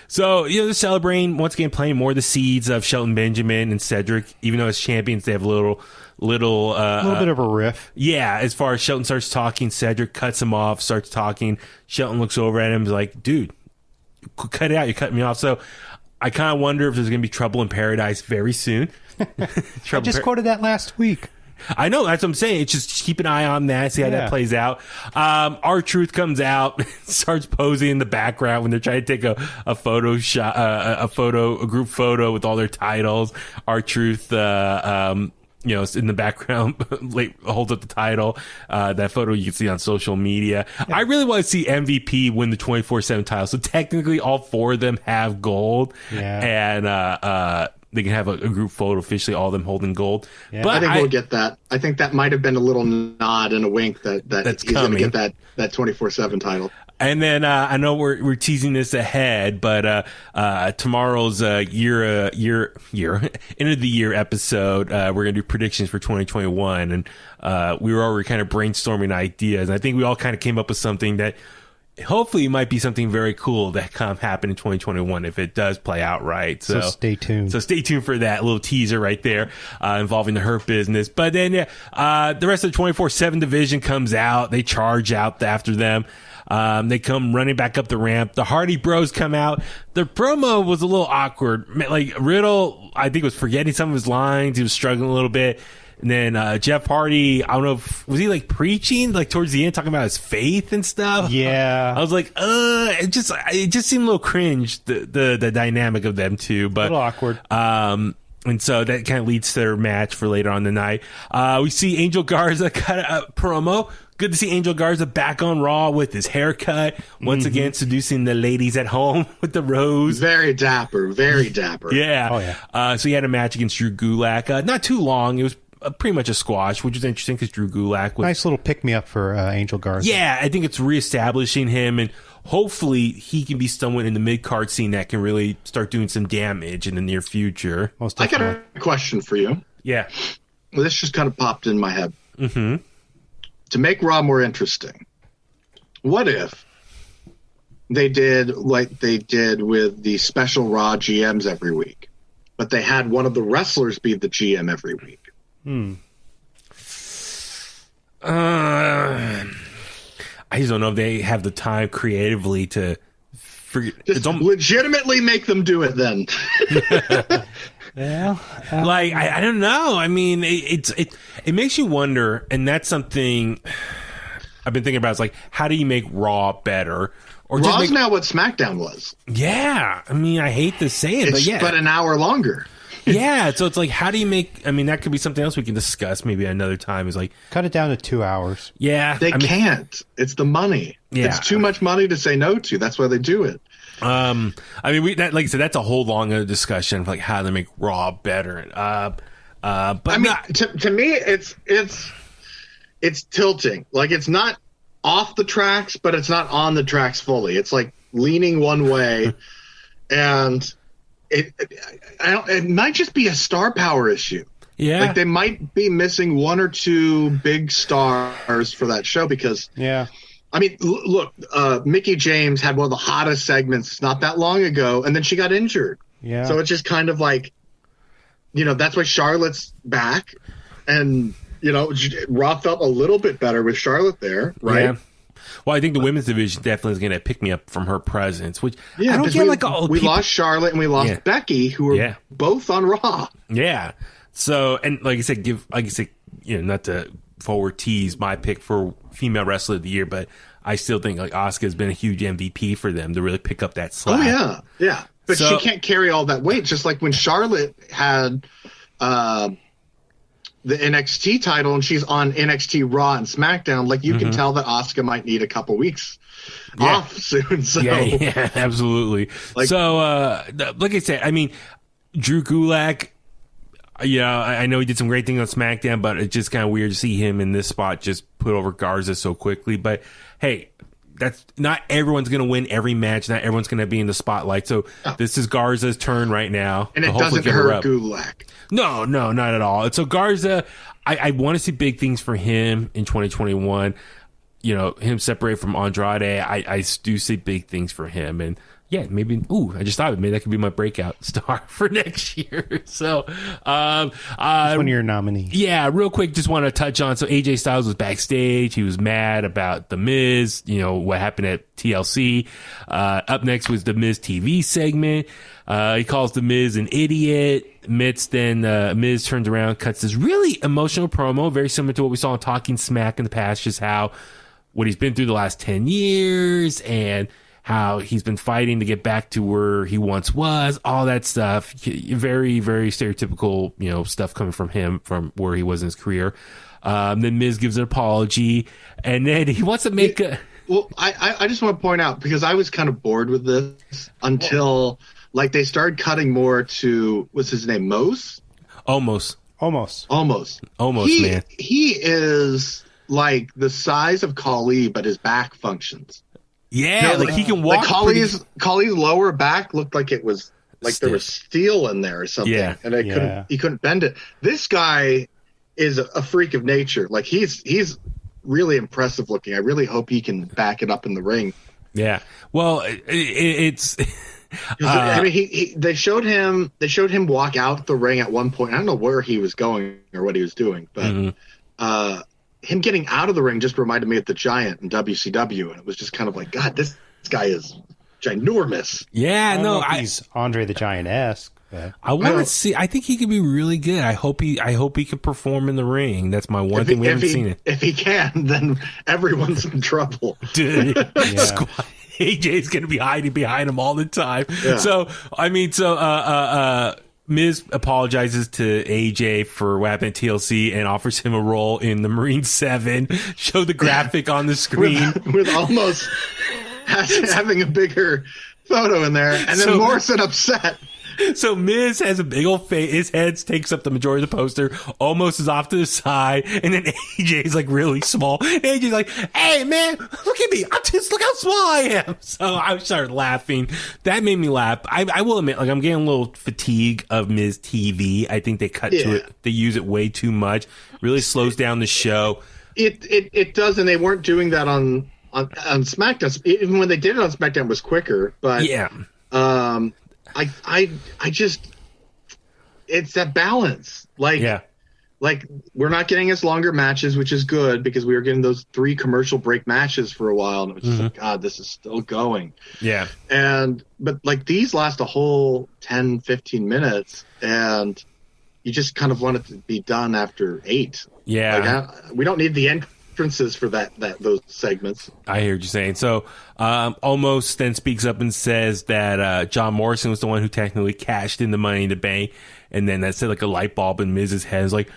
So they're celebrating once again, playing more of the seeds of Shelton Benjamin and Cedric. Even though as champions, they have a little bit of a riff. Yeah, as far as Shelton starts talking, Cedric cuts him off, starts talking. Shelton looks over at him, is like, "Dude, cut it out! You're cutting me off." So I kind of wonder if there's going to be trouble in paradise very soon. I just quoted that last week. I know, that's what I'm saying. It's just keep an eye on that, see how that plays out. R-Truth comes out, starts posing in the background when they're trying to take a photo shot, a group photo with all their titles. R-Truth, is in the background, holds up the title. That photo you can see on social media. Yeah. I really want to see MVP win the 24/7 title. So technically, all four of them have gold. Yeah. And they can have a group photo officially, all of them holding gold. Yeah. But I think we'll get that. I think that might have been a little nod and a wink that that's he's going to get that 24/7 title. And then I know we're teasing this ahead, but tomorrow's end of the year episode, we're gonna do predictions for 2021, and we were already kind of brainstorming ideas. And I think we all kind of came up with something that hopefully might be something very cool that can happen in 2021 if it does play out right. So stay tuned. So stay tuned for that little teaser right there involving the Hurt Business. But then the rest of the 24/7 division comes out. They charge out after them. They come running back up the ramp. The Hardy Bros come out. The promo was a little awkward. Like Riddle, I think, was forgetting some of his lines. He was struggling a little bit. And then Jeff Hardy, I don't know if was he like preaching like towards the end, talking about his faith and stuff. Yeah, I was like, it just seemed a little cringe the dynamic of them two, but a little awkward. And so that kind of leads to their match for later on the night. We see Angel Garza cut a promo. Good to see Angel Garza back on Raw with his haircut. Once again, seducing the ladies at home with the rose. Very dapper. Very dapper. Yeah. Oh, yeah. So he had a match against Drew Gulak. Not too long. It was pretty much a squash, which is interesting because Drew Gulak was... Nice little pick-me-up for Angel Garza. Yeah, I think it's reestablishing him, and hopefully he can be someone in the mid-card scene that can really start doing some damage in the near future. I got a question for you. Yeah. Well, this just kind of popped in my head. Mm-hmm. To make Raw more interesting, what if they did like they did with the special Raw GMs every week, but they had one of the wrestlers be the GM every week? I just don't know if they have the time creatively to figure. Just legitimately make them do it then. Yeah, like I don't know. I mean, it makes you wonder, and that's something I've been thinking about. Is like, how do you make Raw better? Or Raw's just make, now what SmackDown was. Yeah, I mean, I hate to say it, but yeah, but an hour longer. Yeah, so it's like, how do you make? I mean, that could be something else we can discuss maybe another time. Is like cut it down to 2 hours. Yeah, they can't. It's the money. Yeah. It's too much money to say no to. That's why they do it. I mean, like I said, that's a whole long discussion of like how to make Raw better. But I mean, to me, it's tilting. Like, it's not off the tracks, but it's not on the tracks fully. It's like leaning one way, and it might just be a star power issue. Yeah, like they might be missing one or two big stars for that show because I mean, look, Mickie James had one of the hottest segments not that long ago, and then she got injured. Yeah. So it's just kind of like, that's why Charlotte's back. And, Raw felt a little bit better with Charlotte there, right? Yeah. Well, I think the women's division definitely is going to pick me up from her presence, which I don't get we lost Charlotte and we lost Becky, who were both on Raw. Yeah. So, and like I said, not to forward tease my pick for female wrestler of the year, but I still think like Asuka has been a huge MVP for them to really pick up that slack. Oh yeah. But she can't carry all that weight. Just like when Charlotte had the NXT title and she's on NXT Raw and SmackDown, like you can tell that Asuka might need a couple weeks off soon. So yeah, absolutely. So like I said, I mean, Drew Gulak. I know he did some great things on SmackDown, but it's just kind of weird to see him in this spot just put over Garza so quickly. But hey, that's not everyone's going to win every match. Not everyone's going to be in the spotlight. So this is Garza's turn right now. And it doesn't hurt Gulak. No, not at all. So Garza, I want to see big things for him in 2021. Him separate from Andrade. I do see big things for him. And yeah, maybe. I just thought maybe that could be my breakout star for next year. So, one of your nominees. Yeah, real quick, just want to touch on. So AJ Styles was backstage. He was mad about The Miz. What happened at TLC. Up next was The Miz TV segment. He calls The Miz an idiot. Then Miz turns around, cuts this really emotional promo, very similar to what we saw in Talking Smack in the past, just how what he's been through the last 10 years and how he's been fighting to get back to where he once was, all that stuff. Very, very stereotypical, stuff coming from him from where he was in his career. Then Miz gives an apology, and then he wants to make a... Well, I just want to point out, because I was kind of bored with this until, they started cutting more to, what's his name, Mose? Almost, man. He is like the size of Khali, but his back functions. Yeah, he can walk. Khali's lower back looked like it was like there was steel in there or something. Yeah, and he couldn't bend it. This guy is a freak of nature. Like he's really impressive looking. I really hope he can back it up in the ring. Yeah. Well, it's. I mean, they showed him walk out the ring at one point. I don't know where he was going or what he was doing, but him getting out of the ring just reminded me of the Giant in WCW, and it was just kind of like, God, this guy is ginormous. Yeah, he's Andre the Giant-esque. I want to see. I think he could be really good. I hope he can perform in the ring. That's my one thing. We haven't seen it. If he can, then everyone's in trouble. Dude, AJ's going to be hiding behind him all the time. Yeah. So, Miz apologizes to AJ for what happened at TLC and offers him a role in the Marine 7. Show the graphic on the screen. with almost having a bigger photo in there. And then Morrison upset. So Miz has a big old face. His head takes up the majority of the poster. Almost is off to the side. And then AJ's like really small. And AJ's like, hey, man, look at me. Look how small I am. So I started laughing. That made me laugh. I will admit, like, I'm getting a little fatigue of Miz TV. I think they cut to it. They use it way too much. Really slows down the show. It does. And they weren't doing that on SmackDown. Even when they did it on SmackDown, it was quicker. But yeah. I just, it's that balance. Like we're not getting us longer matches, which is good because we were getting those 3 commercial break matches for a while. And it was just like, God, this is still going. Yeah. But like these last a whole 10, 15 minutes and you just kind of want it to be done after 8. Yeah. Like, we don't need the entrances for those segments. I hear what you're saying. So Almost then speaks up and says that John Morrison was the one who technically cashed in the Money in the Bank, and then that said like a light bulb in Miz's head. It's like,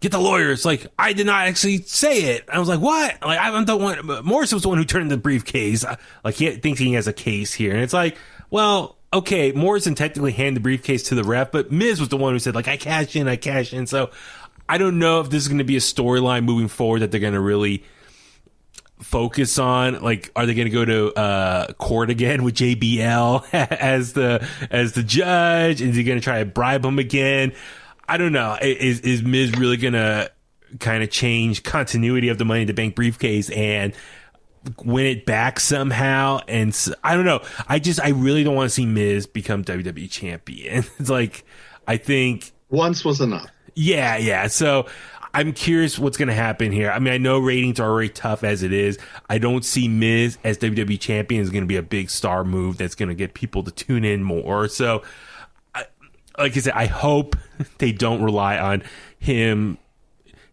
get the lawyers. Like, I did not actually say it. I was like, what? Like, I don't want. Morrison was the one who turned the briefcase. Like, he thinks he has a case here, and it's like, well, okay, Morrison technically handed the briefcase to the ref, but Miz was the one who said like, I cash in. So I don't know if this is going to be a storyline moving forward that they're going to really focus on. Like, are they going to go to court again with JBL as the judge? Is he going to try to bribe him again? I don't know. Is Miz really going to kind of change continuity of the Money in the Bank briefcase and win it back somehow? And I don't know. I really don't want to see Miz become WWE champion. It's like, I think once was enough. Yeah. So I'm curious what's going to happen here. I mean, I know ratings are already tough as it is. I don't see Miz as WWE champion is going to be a big star move that's going to get people to tune in more. So, like I said, I hope they don't rely on him.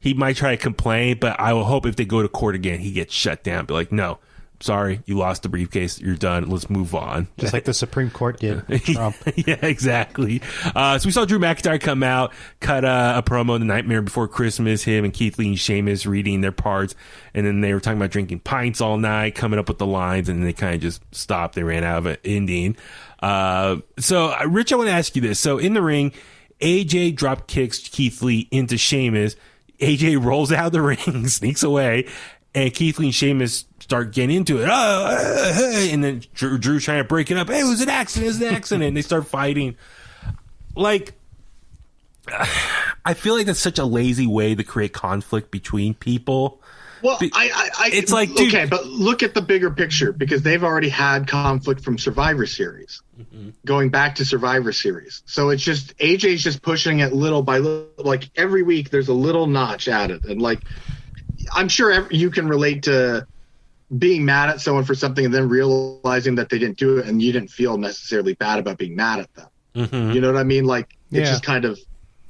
He might try to complain, but I will hope if they go to court again, he gets shut down. Be like, no, sorry, you lost the briefcase. You're done. Let's move on. Just like the Supreme Court did with Trump. Yeah, exactly. So we saw Drew McIntyre come out, cut a promo, The Nightmare Before Christmas, him and Keith Lee and Sheamus reading their parts. And then they were talking about drinking pints all night, coming up with the lines, and then they kind of just stopped. They ran out of an ending. So Rich, I want to ask you this. So in the ring, AJ drop kicks Keith Lee into Sheamus. AJ rolls out of the ring, sneaks away, and Keith Lee and Sheamus start getting into it. And then Drew's trying to break it up. Hey, it was an accident. And they start fighting. Like, I feel like that's such a lazy way to create conflict between people. Well, it's like, dude, okay, but look at the bigger picture, because they've already had conflict from Survivor Series, going back to Survivor Series. So it's just AJ's just pushing it little by little. Like every week, there's a little notch added, and like I'm sure you can relate to being mad at someone for something and then realizing that they didn't do it, and you didn't feel necessarily bad about being mad at them. You know what I mean? Like it's just kind of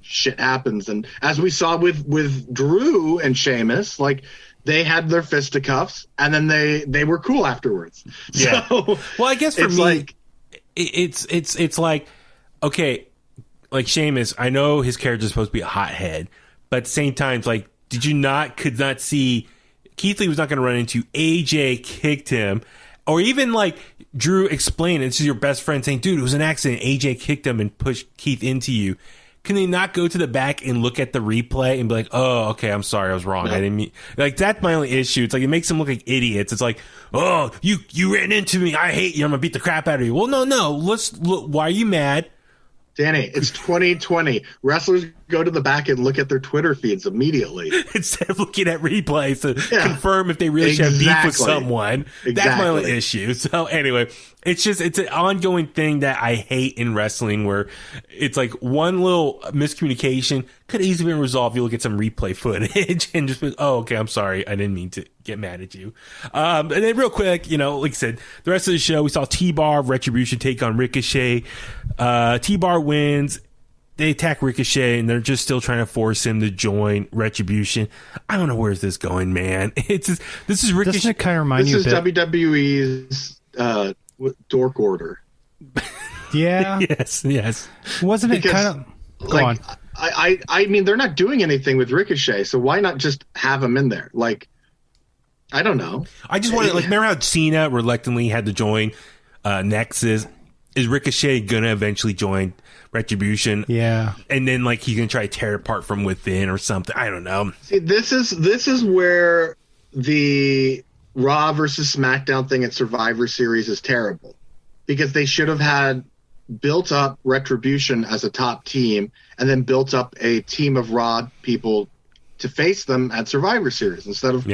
shit happens, and as we saw with Drew and Sheamus, like, they had their fisticuffs, and then they were cool afterwards. Yeah. So, well, I guess for me, like, it's like, okay, like Sheamus, I know his character is supposed to be a hothead, but at the same time, it's like, could not see Keith Lee was not going to run into AJ kicked him, or even like Drew explained, this is your best friend saying, dude, it was an accident. AJ kicked him and pushed Keith into you. Can they not go to the back and look at the replay and be like, oh, okay, I'm sorry, I was wrong. I didn't mean, like, that's my only issue. It's like, it makes them look like idiots. It's like, oh, you ran into me. I hate you. I'm going to beat the crap out of you. Well, no. Let's look. Why are you mad? Danny, it's 2020. Wrestlers go to the back and look at their Twitter feeds immediately instead of looking at replays to confirm if they really should have beef with someone. That's my only issue. So anyway, it's an ongoing thing that I hate in wrestling, where it's like one little miscommunication could easily be resolved. You look at some replay footage and just be, oh, okay, I'm sorry, I didn't mean to get mad at you. And then real quick, like I said, the rest of the show, we saw T-Bar Retribution take on Ricochet. T-Bar wins. They attack Ricochet, and they're just still trying to force him to join Retribution. I don't know where's this going, man. This is Ricochet. Doesn't it kind of remind you This is WWE's dork order. Yeah. Yes. Wasn't it kind of... Go on. I mean, they're not doing anything with Ricochet, so why not just have him in there? Like, I don't know. I just wanted, remember how Cena reluctantly had to join Nexus? Is Ricochet going to eventually join Retribution? Yeah. And then, he's going to try to tear it apart from within or something. I don't know. See, this is where the Raw versus SmackDown thing at Survivor Series is terrible. Because they should have had built up Retribution as a top team and then built up a team of Raw people to face them at Survivor Series instead of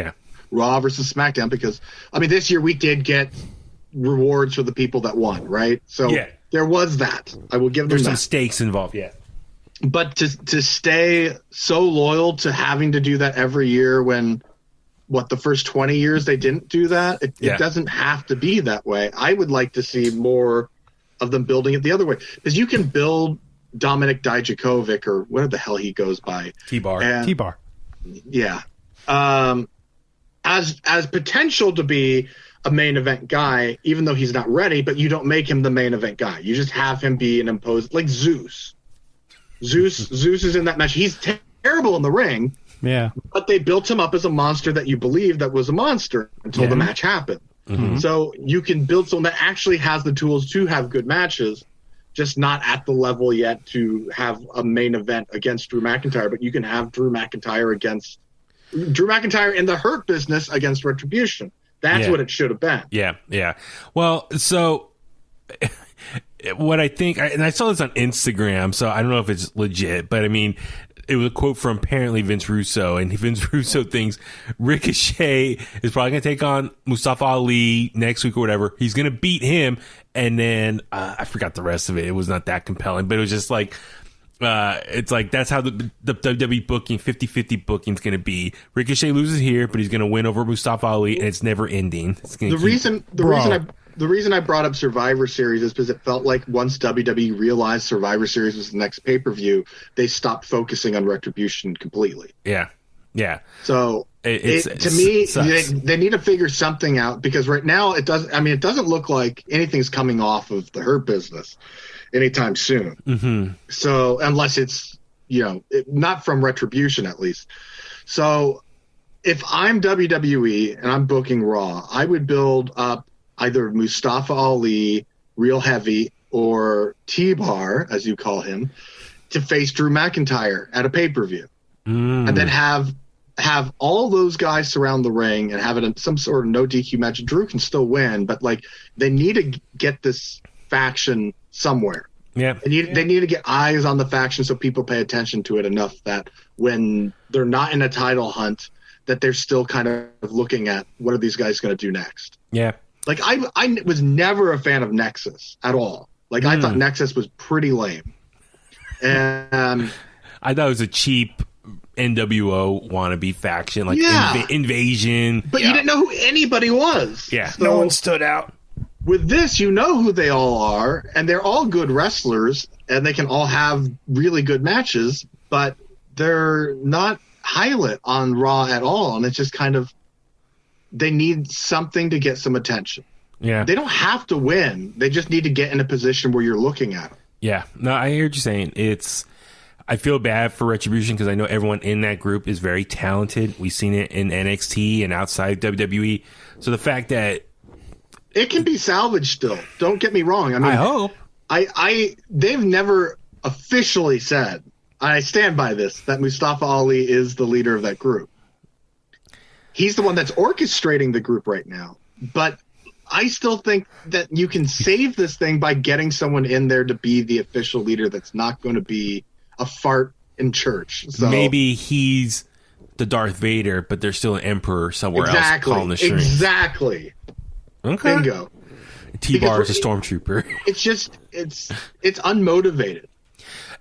Raw versus SmackDown. Because, I mean, this year we did get rewards for the people that won, right? So there was that. I will give them There's that. some stakes involved, But to stay so loyal to having to do that every year when, the first 20 years they didn't do that? It doesn't have to be that way. I would like to see more of them building it the other way. Because you can build Dominik Dijakovic, or whatever the hell he goes by. T-Bar. T-Bar. Yeah. As potential to be a main event guy, even though he's not ready, but you don't make him the main event guy. You just have him be an imposed, like Zeus. Zeus is in that match. He's terrible in the ring. Yeah. But they built him up as a monster that you believe that was a monster until the match happened. Mm-hmm. So you can build someone that actually has the tools to have good matches, just not at the level yet to have a main event against Drew McIntyre. But you can have Drew McIntyre in the Hurt Business against Retribution. That's what it should have been. Yeah. Well, so what I think, and I saw this on Instagram, so I don't know if it's legit, but I mean, it was a quote from apparently Vince Russo, and Vince Russo thinks Ricochet is probably going to take on Mustafa Ali next week or whatever. He's going to beat him, and then I forgot the rest of it. It was not that compelling, but it was just like, it's like that's how the WWE booking, 50-50 booking is going to be. Ricochet loses here, but he's going to win over Mustafa Ali, and it's never ending. The reason I brought up Survivor Series is because it felt like once WWE realized Survivor Series was the next pay-per-view, they stopped focusing on Retribution completely. Yeah. So to me, they need to figure something out, because right now it doesn't look like anything's coming off of the Hurt Business anytime soon. Mm-hmm. So unless it's not from Retribution at least. So if I'm WWE and I'm booking Raw, I would build up either Mustafa Ali, Real Heavy, or T-Bar, as you call him, to face Drew McIntyre at a pay-per-view. And then have all those guys surround the ring and have it in some sort of no DQ match. Drew can still win, but they need to get this faction somewhere. Yeah. They need to get eyes on the faction so people pay attention to it enough that when they're not in a title hunt, that they're still kind of looking at what are these guys going to do next. Yeah. I was never a fan of Nexus at all. I thought Nexus was pretty lame. And I thought it was a cheap NWO wannabe faction, Invasion. But you didn't know who anybody was. Yeah. So no one stood out. With this, you know who they all are, and they're all good wrestlers, and they can all have really good matches, but they're not highlight on Raw at all. And it's just kind of, they need something to get some attention. Yeah. They don't have to win. They just need to get in a position where you're looking at them. Yeah. No, I hear what you're saying. I feel bad for Retribution because I know everyone in that group is very talented. We've seen it in NXT and outside WWE. So the fact that it can be salvaged still. Don't get me wrong. I mean, I hope. They've never officially said, I stand by this, that Mustafa Ali is the leader of that group. He's the one that's orchestrating the group right now. But I still think that you can save this thing by getting someone in there to be the official leader that's not going to be a fart in church. So maybe he's the Darth Vader, but there's still an emperor somewhere else calling the strings. Exactly. Okay. Bingo. T-Bar is a stormtrooper. It's just it's unmotivated.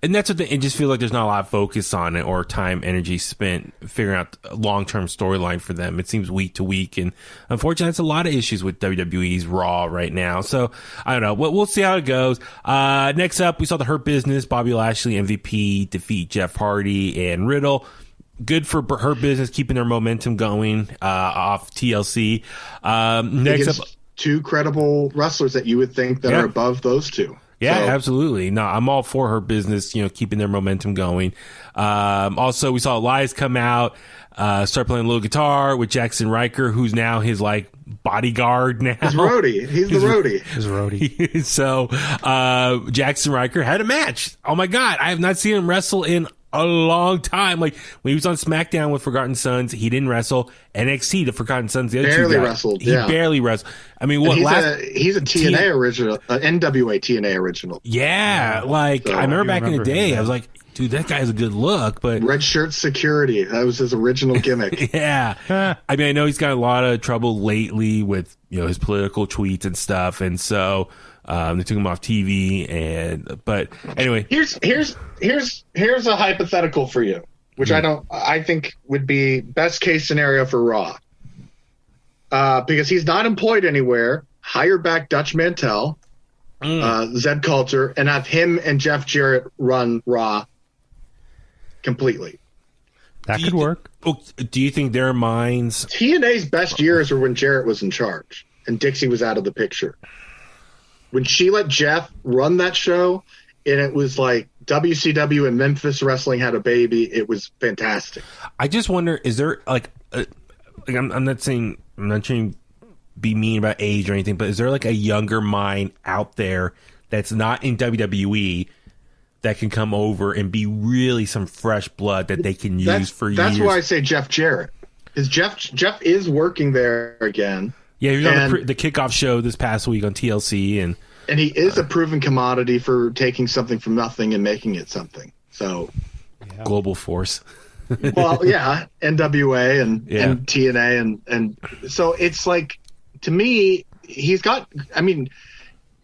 And that's what it just feels like there's not a lot of focus on it or time, energy spent figuring out a long-term storyline for them. It seems week to week. And unfortunately, that's a lot of issues with WWE's Raw right now. So I don't know. We'll see how it goes. Next up, we saw the Hurt Business, Bobby Lashley, MVP, defeat Jeff Hardy and Riddle. Good for Hurt Business, keeping their momentum going off TLC. Next up, two credible wrestlers that you would think that are above those two. Yeah, absolutely. No, I'm all for Her Business, keeping their momentum going. Also, we saw Elias come out, start playing a little guitar with Jackson Riker, who's now his bodyguard now. He's roadie. He's the roadie. His roadie. So, Jackson Riker had a match. Oh my God. I have not seen him wrestle in a long time. Like when he was on SmackDown with Forgotten Sons, he didn't wrestle. NXT, the Forgotten Sons, the other barely two guys, wrestled. He barely wrestled. I mean, what? He's a TNA original, NWA TNA original. Yeah, I remember back in the day, I was like, dude, that guy has a good look. But red shirt security, that was his original gimmick. Yeah, I mean, I know he's got a lot of trouble lately with his political tweets and stuff, and so. They took him off TV, but anyway. Here's a hypothetical for you, which I think would be best case scenario for Raw. Because he's not employed anywhere. Hire back Dutch Mantel, Zed Coulter, and have him and Jeff Jarrett run Raw completely. That could work. Do you think their minds? TNA's best years were when Jarrett was in charge and Dixie was out of the picture. When she let Jeff run that show, and it was like WCW and Memphis Wrestling had a baby, it was fantastic. I just wonder, is there I'm not trying to be mean about age or anything, but is there a younger mind out there that's not in WWE that can come over and be really some fresh blood that they can use for years? That's why I say Jeff Jarrett. Because Jeff is working there again. Yeah, he was on the kickoff show this past week on TLC, and he is a proven commodity for taking something from nothing and making it something. So, global force. Well, yeah, NWA and TNA, and so it's to me, he's got. I mean,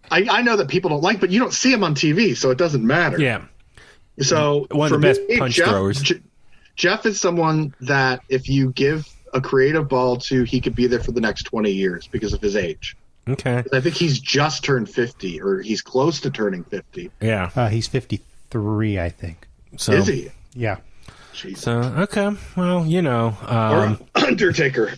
I know that people don't but you don't see him on TV, so it doesn't matter. Yeah. So one of the best punch throwers. Jeff is someone that if you give a creative ball to, he could be there for the next 20 years because of his age. Okay. I think he's just turned 50, or he's close to turning 50. Yeah. He's 53, I think. So, is he? Yeah. Jeez. So, okay. Well, or Undertaker.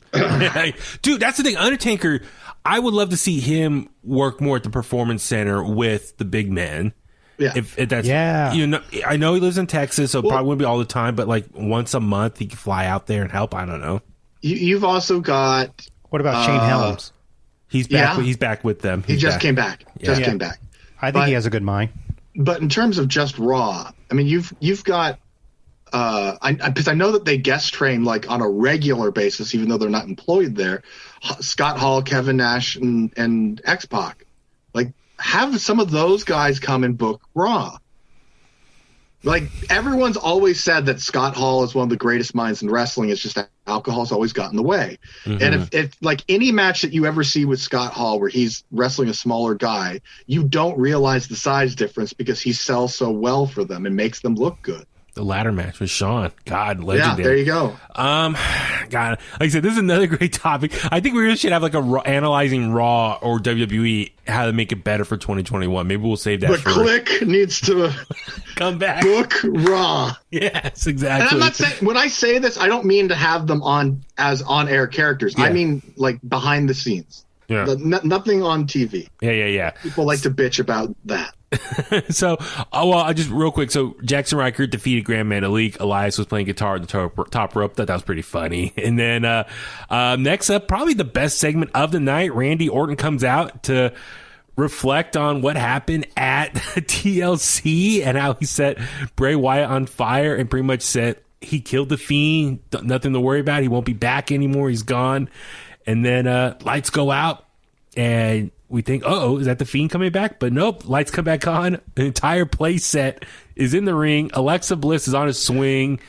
Dude, that's the thing. Undertaker, I would love to see him work more at the Performance Center with the big men. Yeah. If that's, I know he lives in Texas, so it probably wouldn't be all the time, but once a month he could fly out there and help. I don't know. You've also got. What about Shane Helms? He's back. He's back with them. He just came back. Came back. I think he has a good mind. But in terms of just Raw, I mean, you've got. Because I know that they guest train on a regular basis, even though they're not employed there. Scott Hall, Kevin Nash, and X-Pac. Have some of those guys come and book Raw. Everyone's always said that Scott Hall is one of the greatest minds in wrestling. It's just that alcohol's always got in the way. Mm-hmm. And if any match that you ever see with Scott Hall where he's wrestling a smaller guy, you don't realize the size difference because he sells so well for them and makes them look good. The ladder match with Shawn. God, legendary. Yeah, there you go. God, like I said, this is another great topic. I think we really should have analyzing Raw or WWE, how to make it better for 2021. Maybe we'll save that But Kliq needs to come back. Book Raw. Yes, exactly. And I'm not saying, when I say this, I don't mean to have them on as on-air characters. Yeah. I mean behind the scenes. Yeah. Nothing on TV. Yeah. People like to bitch about that. So, I just real quick. So, Jackson Riker defeated Grand Metalik. Elias was playing guitar at the top rope. That was pretty funny. And then next up, probably the best segment of the night. Randy Orton comes out to reflect on what happened at TLC and how he set Bray Wyatt on fire and pretty much said he killed the Fiend. Nothing to worry about. He won't be back anymore. He's gone. And then lights go out and we think, is that the Fiend coming back? But nope, lights come back on. The entire play set is in the ring. Alexa Bliss is on a swing,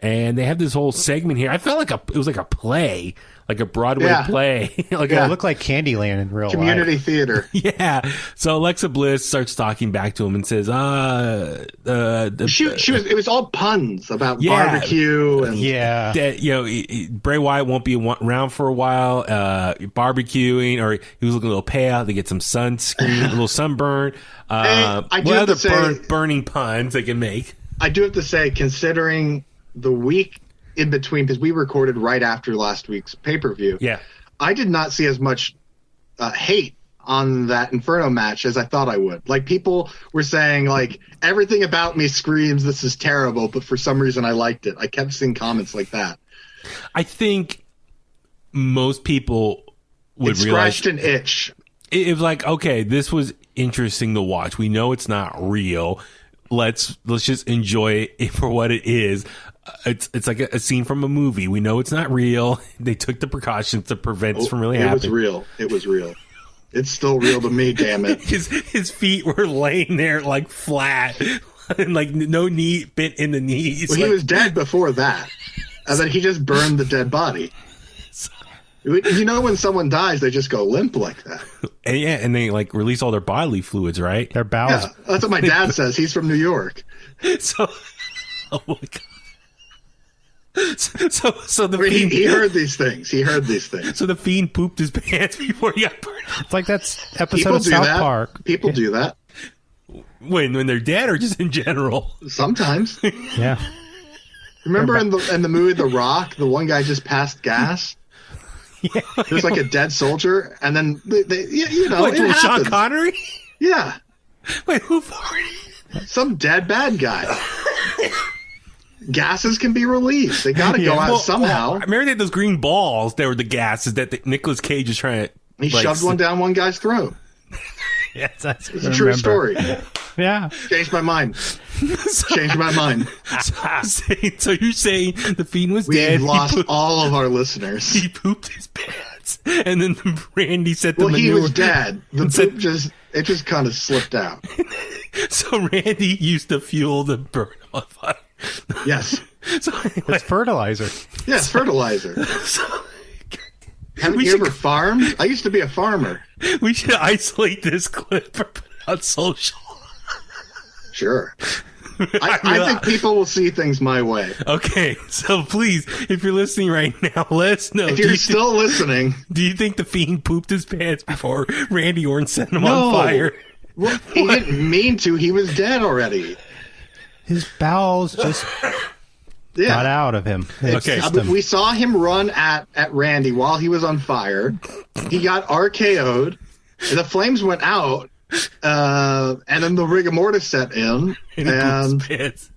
and they have this whole segment here. I felt like it was like a play, like a Broadway play. It looked like Candyland in real community life. theater. Yeah. So Alexa Bliss starts talking back to him and says, it was all puns about barbecue and that, Bray Wyatt won't be around for a while, barbecuing, or he was looking a little pale. They get some sunscreen, a little sunburn. What other burning puns they can make? I do have to say, considering the week in between, because we recorded right after last week's pay-per-view. Yeah. I did not see as much hate on that Inferno match as I thought I would. Like, people were saying, like, everything about me screams this is terrible, but for some reason I liked it. I kept seeing comments like that. I think most people would realize... scratched an itch. It was like, okay, this was interesting to watch. We know it's not real. Let's just enjoy it for what it is. It's like a scene from a movie. We know it's not real. They took the precautions to prevent this from really happening. It was real. It's still real to me, damn it. His feet were laying there like flat, and like no knee bent in the knees. Well, he was dead before that, and then he just burned the dead body. You know, when someone dies, they just go limp like that. And they like release all their bodily fluids, right? Their bowels. Yeah, that's what my dad says. He's from New York. So, oh my god. So he heard these things. So the Fiend pooped his pants before he got burned. It's like that's episode of South Park. People do that. When they're dead, or just in general? Sometimes. Yeah. Remember in the movie The Rock, the one guy just passed gas. Yeah. There's like a dead soldier, and then they Wait, Sean Connery? Yeah. Wait, who farted? Some dead bad guy. Gases can be released. They got to go out somehow. I remember they had those green balls. They were the gases that Nicolas Cage is trying to... He shoved one down one guy's throat. Yes, that's it's a true story. Yeah. Changed my mind. So you're saying the Fiend was dead. We lost all of our listeners. He pooped his pants. And then Randy said the manure... Well, he was dead. The poop just kind of slipped out. So Randy used to fuel the burn on fire. Yes. So anyway. It's fertilizer. Yes, fertilizer. Haven't you ever farmed? I used to be a farmer. We should isolate this clip or put it on social. Sure. I think people will see things my way. Okay, so please, if you're listening right now, let us know. If you're still listening. Do you think the Fiend pooped his pants before Randy Orton set him on fire? Well, he didn't mean to. He was dead already. His bowels just got out of him. Okay. We saw him run at Randy while he was on fire. He got RKO'd. And the flames went out. And then the rigor mortis set in. And it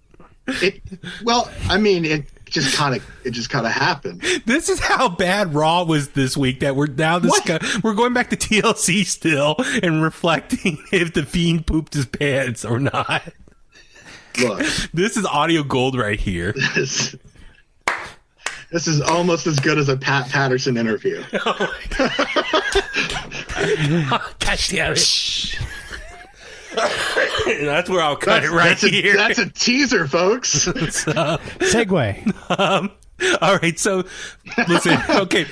just kind of happened. This is how bad Raw was this week that we're now we're going back to TLC still and reflecting if the Fiend pooped his pants or not. Look, this is audio gold right here. This is almost as good as a Pat Patterson interview. Oh my God. Gosh damn it. That's where I'll cut it right here. That's a teaser, folks. Segue. All right, so listen. Okay,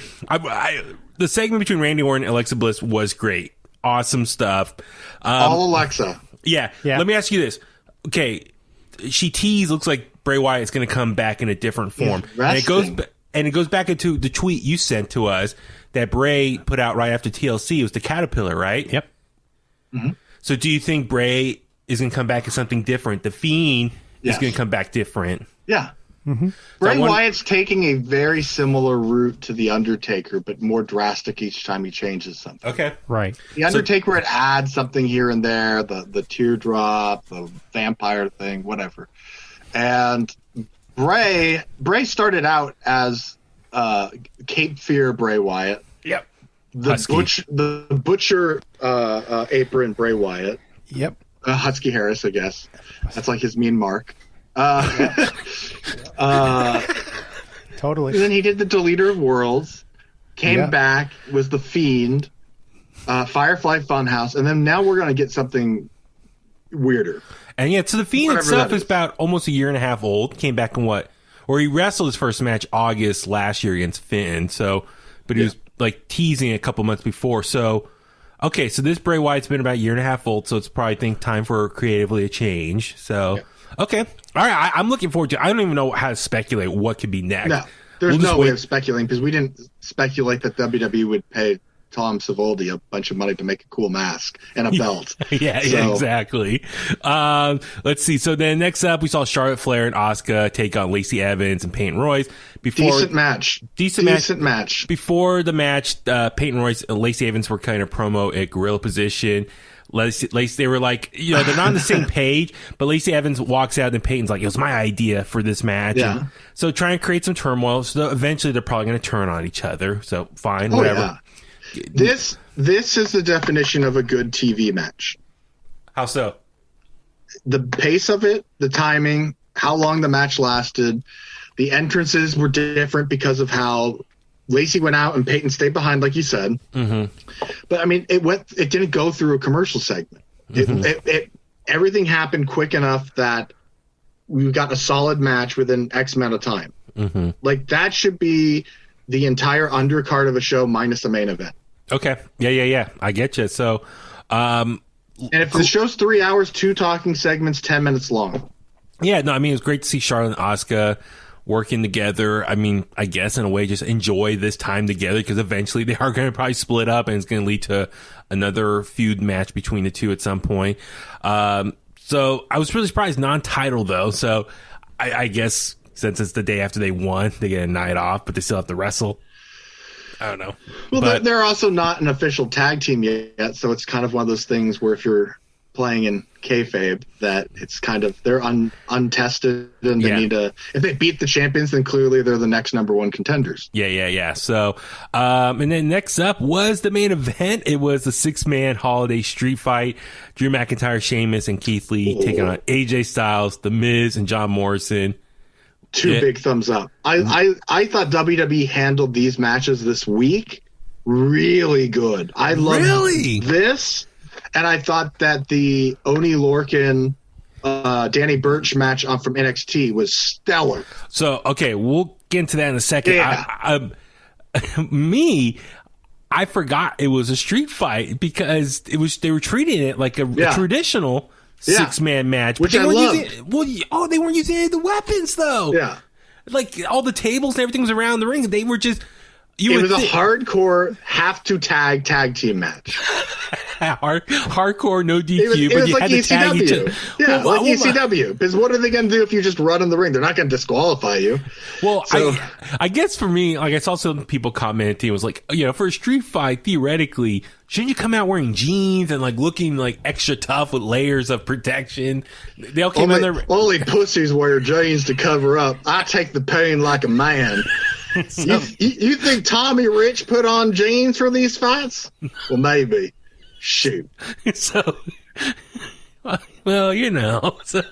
the segment between Randy Orton and Alexa Bliss was great. Awesome stuff. All Alexa. Yeah. Let me ask you this. Okay, she teased. Looks like Bray Wyatt is going to come back in a different form, and it goes back into the tweet you sent to us that Bray put out right after TLC. It was the Caterpillar, right? Yep. Mm-hmm. So do you think Bray is going to come back as something different? The Fiend is going to come back different. Yeah. Mm-hmm. Bray Wyatt's taking a very similar route to The Undertaker, but more drastic each time he changes something. Okay. Right. The Undertaker would add something here and there, the teardrop, the vampire thing, whatever. And Bray started out as Cape Fear Bray Wyatt. Yep. The butcher apron Bray Wyatt. Yep. Husky Harris, I guess. That's like his mean mark. Totally. And then he did the Deleter of Worlds, came back, was the Fiend, Firefly Funhouse, and then now we're going to get something weirder. And yeah, so the Fiend Whatever itself that is about almost a year and a half old. Came back in or he wrestled his first match August last year against Finn. So, but he was like teasing a couple months before. So, okay, so this Bray Wyatt's been about a year and a half old. So it's probably time for creatively a change. So, okay. All right. I'm looking forward to it. I don't even know how to speculate what could be next. No, there's no way of speculating because we didn't speculate that WWE would pay Tom Savoldi a bunch of money to make a cool mask and a belt. Yeah, exactly. Let's see. So then next up, we saw Charlotte Flair and Asuka take on Lacey Evans and Peyton Royce. Decent match. Before the match, Peyton Royce and Lacey Evans were kind of promo at gorilla position. Lacey, they were like, they're not on the same page, but Lacey Evans walks out and Peyton's like, it was my idea for this match. Yeah. And so trying to create some turmoil. So eventually they're probably going to turn on each other. So fine, whatever. Yeah. This is the definition of a good TV match. How so? The pace of it, the timing, how long the match lasted, the entrances were different because of how Lacey went out and Peyton stayed behind, like you said. Mm-hmm. But I mean, it didn't go through a commercial segment. Mm-hmm. Everything happened quick enough that we got a solid match within X amount of time. Mm-hmm. Like that should be the entire undercard of a show minus the main event. Okay. Yeah. I get you. So, and if the show's 3 hours, 2 talking segments, 10 minutes long. Yeah, no, I mean, it was great to see Charlotte and Asuka working together. I mean, I guess in a way, just enjoy this time together because eventually they are going to probably split up and it's going to lead to another feud match between the two at some point. So I was really surprised non-title though. So I guess since it's the day after they won, they get a night off, but they still have to wrestle. I don't know. Well, but they're also not an official tag team yet, so it's kind of one of those things where if you're playing in kayfabe, that it's kind of they're untested and they need to. If they beat the champions, then clearly they're the next number one contenders. Yeah. So, and then next up was the main event. It was the 6-man holiday street fight. Drew McIntyre, Sheamus, and Keith Lee taking on AJ Styles, The Miz, and John Morrison. Two big thumbs up. I thought WWE handled these matches this week really good. I loved this, and I thought that the Oney Lorcan, Danny Burch match from NXT was stellar. So, okay, we'll get into that in a second. Yeah. I forgot it was a street fight because they were treating it like a traditional 6-man match, which I love. They weren't using any of the weapons though. Yeah, like all the tables and everything was around the ring. They were just. It was a hardcore have to tag team match. Hardcore, no DQ, but you had to ECW. Tag each other. Yeah, like ECW. Because what are they going to do if you just run in the ring? They're not going to disqualify you. Well, so, I guess for me, like I saw some people commenting, it was like, for a street fight, theoretically, shouldn't you come out wearing jeans and like looking like extra tough with layers of protection? They all came on their only pussies wear jeans to cover up. I take the pain like a man. So, you think Tommy Rich put on jeans for these fights? Well, maybe. Shoot. So, well, So,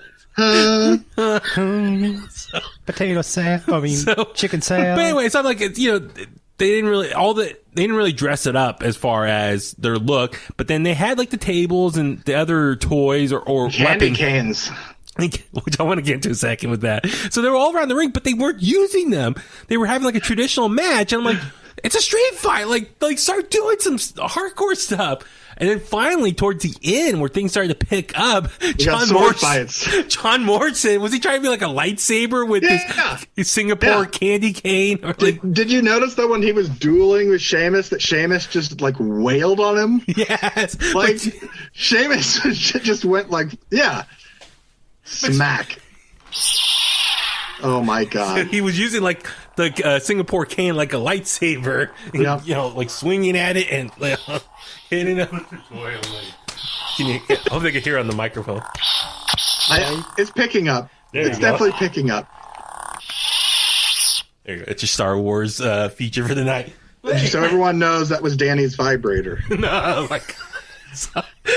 potato salad. Chicken salad. But anyway, it's not like it's, they didn't really dress it up as far as their look. But then they had like the tables and the other toys or candy cans. Which I want to get into a second with that. So they were all around the ring, but they weren't using them. They were having like a traditional match. And I'm like, it's a street fight. Like start doing some hardcore stuff. And then finally, towards the end, where things started to pick up, John Morrison, was he trying to be like a lightsaber with his Singapore candy cane? Or did you notice though when he was dueling with Sheamus that Sheamus just like wailed on him? Yes. Like Sheamus just went like, smack. Oh my God. So he was using like the Singapore cane like a lightsaber, like swinging at it and hitting him. I hope they can hear on the microphone. It's picking up. It's definitely picking up. There you go. It's your Star Wars feature for the night. So everyone knows that was Danny's vibrator. No,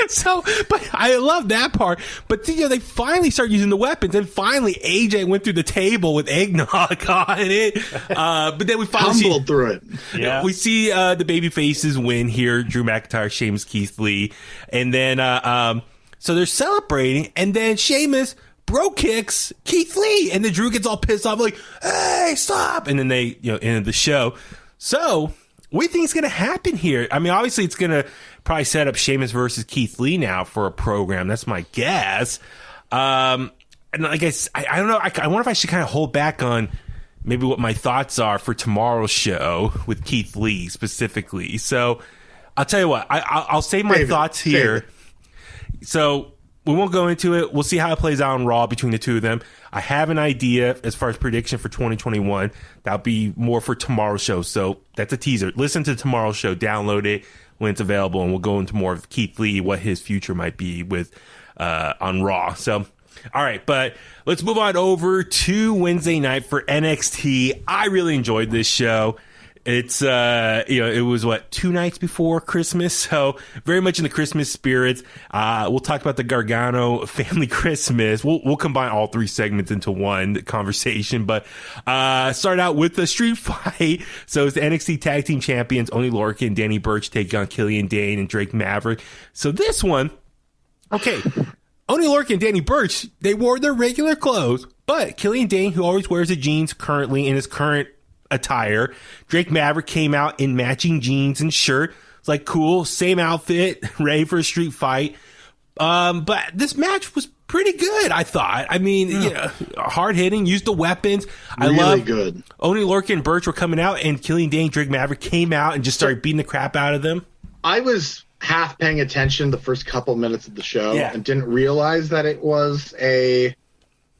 So, but I love that part. But they finally start using the weapons, and finally AJ went through the table with eggnog on it. But then we finally humbled through it. Yeah, we see the baby faces win here: Drew McIntyre, Sheamus, Keith Lee, and then So they're celebrating, and then Sheamus bro kicks Keith Lee, and then Drew gets all pissed off, like, hey, stop. And then they, ended the show. So what do you think is going to happen here? I mean, obviously it's going to probably set up Sheamus versus Keith Lee now for a program. That's my guess. And I guess, I don't know. I wonder if I should kind of hold back on maybe what my thoughts are for tomorrow's show with Keith Lee specifically. So I'll tell you what, I'll save my thoughts here. So we won't go into it. We'll see how it plays out on Raw between the two of them. I have an idea as far as prediction for 2021. That'll be more for tomorrow's show. So that's a teaser. Listen to tomorrow's show. Download it when it's available, and we'll go into more of Keith Lee, what his future might be with on Raw. So, all right, but let's move on over to Wednesday night for NXT. I really enjoyed this show. It's, it was 2 nights before Christmas, so very much in the Christmas spirits. We'll talk about the Gargano family Christmas. We'll combine all 3 segments into one conversation, but, start out with the street fight. So it's the NXT Tag Team Champions, Oney Lorcan and Danny Burch take on Killian Dane and Drake Maverick. So this one, okay, Oney Lorcan and Danny Burch, they wore their regular clothes, but Killian Dane, who always wears the jeans currently in his current attire, Drake Maverick came out in matching jeans and shirt. It's like, cool, same outfit, ready for a street fight. But this match was pretty good, I thought. I mean, hard hitting, used the weapons. I love good. Oney Lorcan and Burch were coming out, and Killian Dane, Drake Maverick came out and just started beating the crap out of them. I was half paying attention the first couple minutes of the show and didn't realize that it was a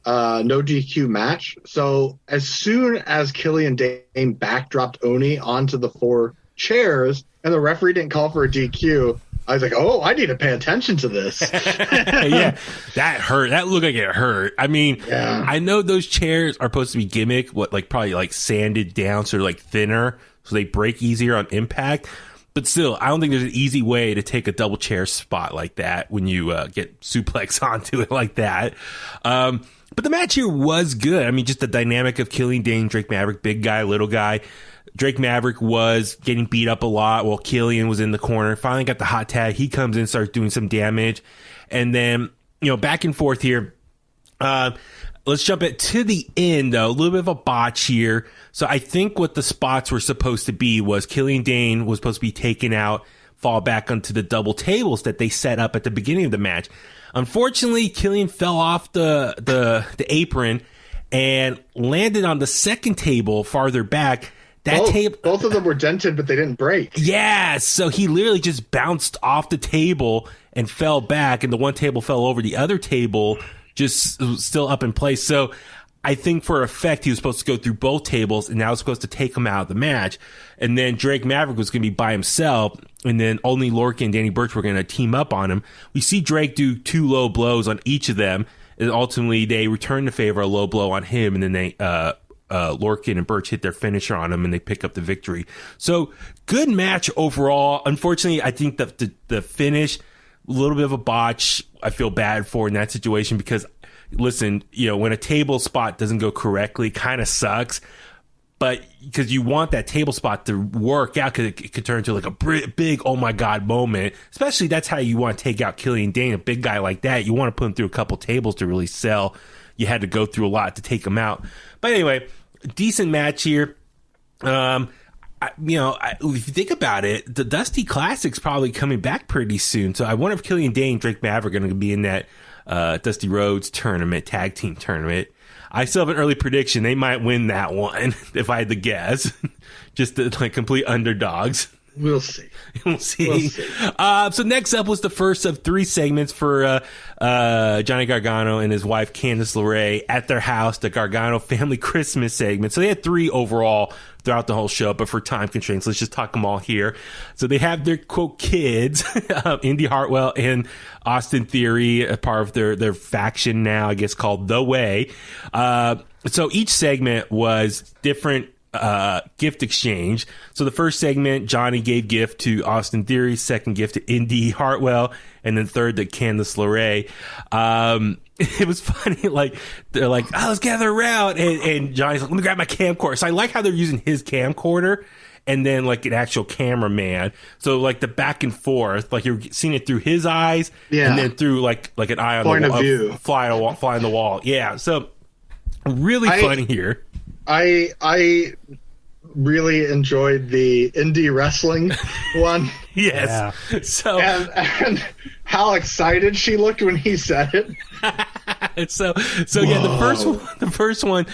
no DQ match. So as soon as Killian Dane backdropped Oney onto the 4 chairs and the referee didn't call for a DQ, I was like, oh, I need to pay attention to this. Yeah, that hurt. That looked like it hurt. I mean, I know those chairs are supposed to be gimmick, probably sanded down so they're thinner so they break easier on impact. But still, I don't think there's an easy way to take a double chair spot like that when you get suplex onto it like that. But the match here was good. I mean, just the dynamic of Killian Dane, Drake Maverick, big guy, little guy. Drake Maverick was getting beat up a lot while Killian was in the corner. Finally got the hot tag. He comes in, starts doing some damage. And then, back and forth here. Let's jump to the end, though. A little bit of a botch here. So I think what the spots were supposed to be was Killian Dane was supposed to be taken out, fall back onto the double tables that they set up at the beginning of the match. Unfortunately, Killian fell off the apron and landed on the second table farther back. Both of them were dented, but they didn't break. Yeah, so he literally just bounced off the table and fell back, and the one table fell over. The other table just was still up in place. So I think for effect, he was supposed to go through both tables, and now was supposed to take him out of the match. And then Drake Maverick was going to be by himself, and then only Lorcan and Danny Burch were going to team up on him. We see Drake do 2 low blows on each of them, and ultimately they return the favor, a low blow on him, and then they Lorcan and Burch hit their finisher on him, and they pick up the victory. So good match overall. Unfortunately, I think the finish, a little bit of a botch. I feel bad for in that situation because, listen, when a table spot doesn't go correctly, kind of sucks. But because you want that table spot to work out, because it could turn into a big, oh my God moment. Especially that's how you want to take out Killian Dane, a big guy like that. You want to put him through a couple tables to really sell. You had to go through a lot to take him out. But anyway, decent match here. If you think about it, the Dusty Classic's probably coming back pretty soon. So I wonder if Killian Dane and Drake Maverick are going to be in that Dusty Rhodes tournament, tag team tournament. I still have an early prediction. They might win that one, if I had to guess. Just complete underdogs. We'll see. We'll see. So next up was the first of 3 segments for Johnny Gargano and his wife Candice LeRae at their house, the Gargano family Christmas segment. So they had 3 overall throughout the whole show, but for time constraints, let's just talk them all here. So they have their, quote, kids, Indy Hartwell and Austin Theory, a part of their faction now, I guess, called The Way. So each segment was different gift exchange. So the first segment, Johnny gave gift to Austin Theory, second gift to Indy Hartwell, and then third to Candice LeRae. it was funny. Like, they're like, oh, let's gather around. And Johnny's like, let me grab my camcorder. So I like how they're using his camcorder and then like an actual cameraman. So like the back and forth, like you're seeing it through his eyes and then through like an eye on point the wall, of view, fly on the wall. Yeah. So really funny here. I really enjoyed the indie wrestling one. Yes. Yeah. So and how excited she looked when he said it. so yeah, the first one,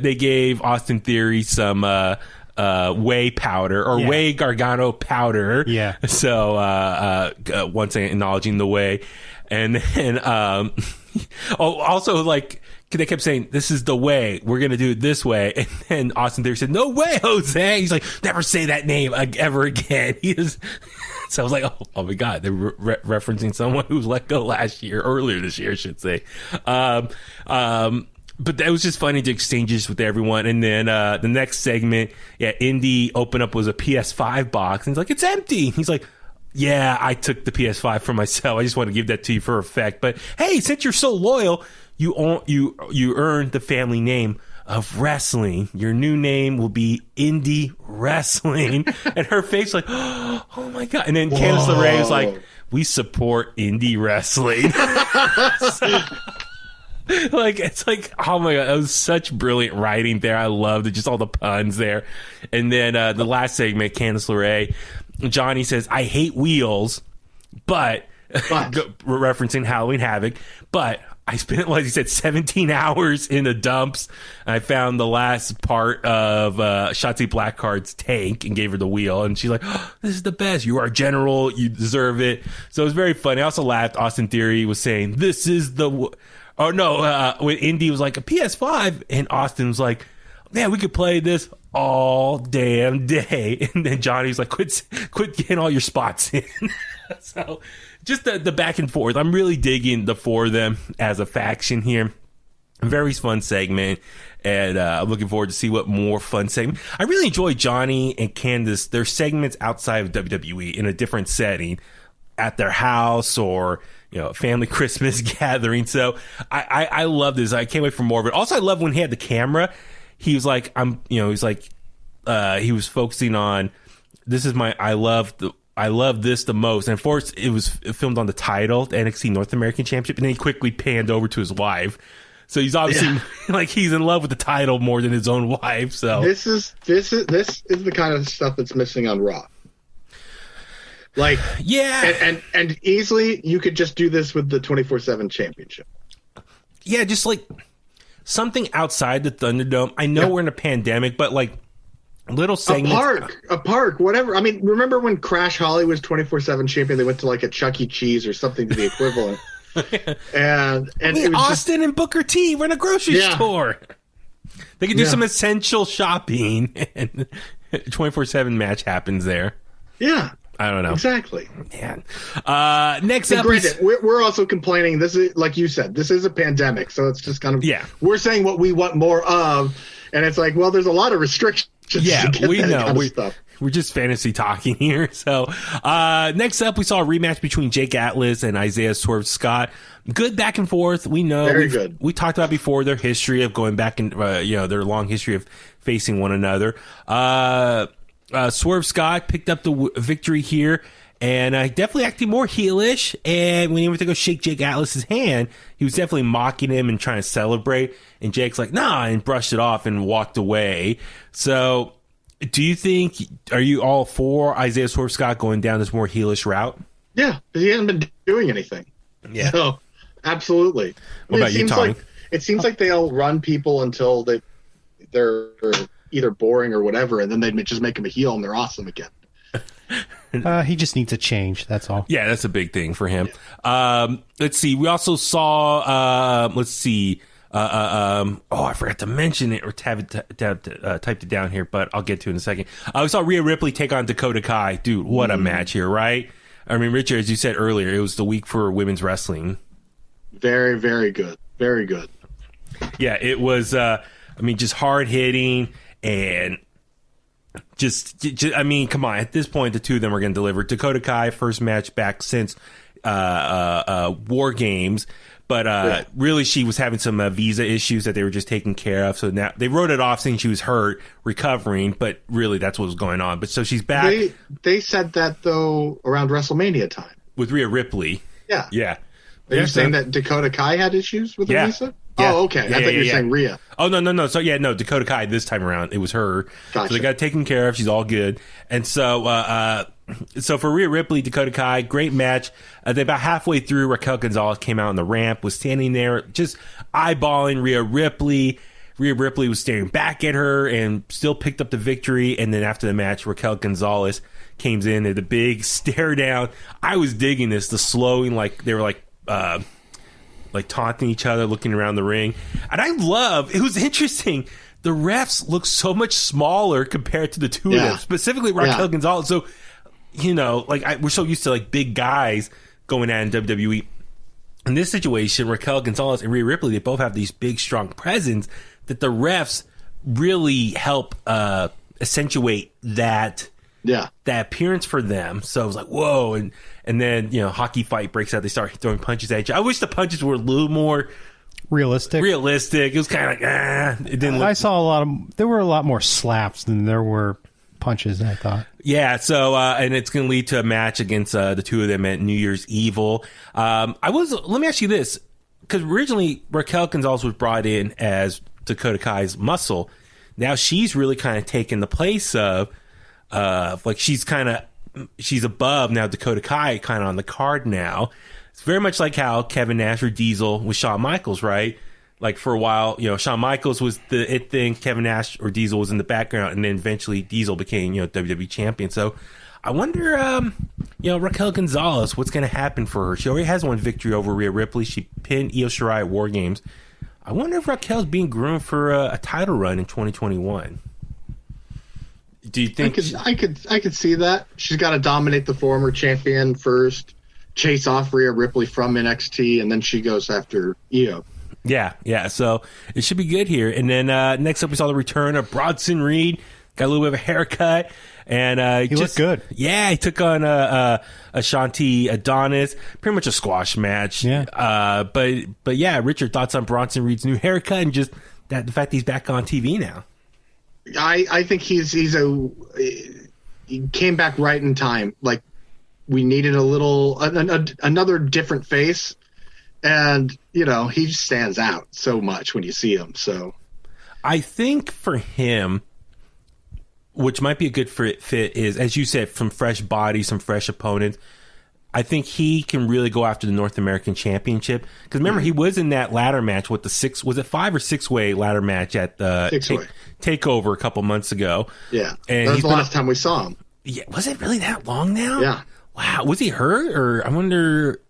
they gave Austin Theory some whey powder or whey Gargano powder. Yeah. So once again acknowledging the whey, and then also like. They kept saying, this is the way. We're going to do it this way. And then Austin Theory said, no way, Jose. He's like, never say that name ever again. So I was like, oh my God. They're referencing someone who was let go earlier this year, I should say. But that was just funny to exchanges with everyone. And then the next segment, Indy opened up was a PS5 box. And he's like, it's empty. He's like, yeah, I took the PS5 for myself. I just want to give that to you for effect. But hey, since you're so loyal, you earned the family name of wrestling. Your new name will be Indie Wrestling. And her face like, oh my God. And then Candice LeRae was like, we support indie wrestling. Like, it's like, oh my God, that was such brilliant writing there. I loved it. Just all the puns there. And then the last segment, Candice LeRae, Johnny says, I hate wheels, but referencing Halloween Havoc, but I spent, like he said, 17 hours in the dumps. I found the last part of Shotzi Blackheart's tank and gave her the wheel. And she's like, oh, this is the best. You are a general. You deserve it. So it was very funny. I also laughed. Austin Theory was saying, this is the... when Indy was like, a PS5. And Austin was like, man, we could play this all damn day. And then Johnny's like, quit getting all your spots in. So... just the back and forth. I'm really digging the four of them as a faction here. Very fun segment. And I'm looking forward to see what more fun segment. I really enjoy Johnny and Candice, their segments outside of WWE in a different setting at their house or, family Christmas gathering. So I love this. I can't wait for more of it. Also, I love when he had the camera. He was like, he was focusing on, this is my, I love this the most. And of course, it was filmed on the title, the NXT North American Championship, and then he quickly panned over to his wife. So he's obviously like he's in love with the title more than his own wife. So this is the kind of stuff that's missing on Raw. Like, yeah, and easily you could just do this with the 24/7 Championship. Yeah, just like something outside the Thunderdome. I know we're in a pandemic, but like. Little segments. A park, whatever. I mean, remember when Crash Holly was 24/7 champion? They went to like a Chuck E. Cheese or something to the equivalent. and it was Austin and Booker T. We're in a grocery store. They could do some essential shopping, and 24/7 match happens there. Yeah. I don't know. Exactly. Man. Next up, we're also complaining. This is, like you said, this is a pandemic, so it's just kind of we're saying what we want more of, and it's like, well, there's a lot of restrictions. Yeah, we know. We're just fantasy talking here. So next up, we saw a rematch between Jake Atlas and Isaiah Swerve Scott. Good back and forth. We know. Very good. We talked about before their history of going back and their long history of facing one another. Swerve Scott picked up the victory here, and definitely acting more heelish. And when he went to go shake Jake Atlas's hand, he was definitely mocking him and trying to celebrate. And Jake's like, nah, and brushed it off and walked away. So do you think, are you all for Isaiah Swerve Scott going down this more heelish route? Yeah, because he hasn't been doing anything. Yeah. So, absolutely. What about you, Tommy? It seems like they'll run people until they're either boring or whatever, and then they just make him a heel and they're awesome again. He just needs a change. That's all. Yeah, that's a big thing for him. Yeah. Let's see. We also saw, I forgot to mention it or typed it down here, but I'll get to it in a second. We saw Rhea Ripley take on Dakota Kai. Dude, what a match here, right? I mean, Richard, as you said earlier, it was the week for women's wrestling. Very, very good. Very good. Yeah, it was, just hard hitting and just, come on. At this point, the two of them are going to deliver. Dakota Kai, first match back since War Games. But really, she was having some visa issues that they were just taking care of. So now they wrote it off saying she was hurt, recovering. But really, that's what was going on. But so she's back. They said that, though, around WrestleMania time. With Rhea Ripley. Yeah. Yeah. Are you saying that Dakota Kai had issues with the visa? Yeah. Oh, okay. I thought you were saying Rhea. Oh, no. So, Dakota Kai this time around, it was her. Gotcha. So they got it taken care of. She's all good. And so, so for Rhea Ripley, Dakota Kai, great match. They about halfway through, Raquel Gonzalez came out on the ramp, was standing there just eyeballing Rhea Ripley. Rhea Ripley was staring back at her and still picked up the victory. And then after the match, Raquel Gonzalez came in at the big stare down. I was digging this, the slowing, like they were like taunting each other, looking around the ring. And it was interesting. The refs look so much smaller compared to the two of them, specifically Raquel Gonzalez. So, we're so used to like big guys going at in WWE. In this situation, Raquel Gonzalez and Rhea Ripley, they both have these big, strong presence that the refs really help accentuate that appearance for them. So I was like, whoa. And then, hockey fight breaks out. They start throwing punches at each other. I wish the punches were a little more realistic. It was kind of like, it didn't look. I saw there were a lot more slaps than there were punches, I thought. Yeah, so, and it's going to lead to a match against the two of them at New Year's Evil. Let me ask you this, because originally Raquel Gonzalez was brought in as Dakota Kai's muscle. Now she's really kind of taken the place of, she's above now Dakota Kai, kind of on the card now. It's very much like how Kevin Nash or Diesel with Shawn Michaels, right? Like for a while, Shawn Michaels was the it thing, Kevin Nash or Diesel was in the background, and then eventually Diesel became, WWE champion. So I wonder, Raquel Gonzalez, what's going to happen for her? She already has one victory over Rhea Ripley. She pinned Io Shirai at War Games. I wonder if Raquel's being groomed for a title run in 2021. Do you think I could see that? She's got to dominate the former champion first, chase off Rhea Ripley from NXT, and then she goes after Io. Yeah. So it should be good here. And then next up, we saw the return of Bronson Reed. Got a little bit of a haircut, and he looked good. Yeah, he took on Ashanti Adonis, pretty much a squash match. Yeah. But yeah, Richard, thoughts on Bronson Reed's new haircut and just the fact he's back on TV now. I think he came back right in time. Like we needed another different face. And, he just stands out so much when you see him. So I think for him, which might be a good fit is, as you said, some fresh bodies, some fresh opponents. I think he can really go after the North American Championship. Because remember, he was in that ladder match with was it 5 or 6-way ladder match at the Takeover a couple months ago. Yeah. And that was the last time we saw him. Yeah. Was it really that long now? Yeah. Wow. Was he hurt? Or I wonder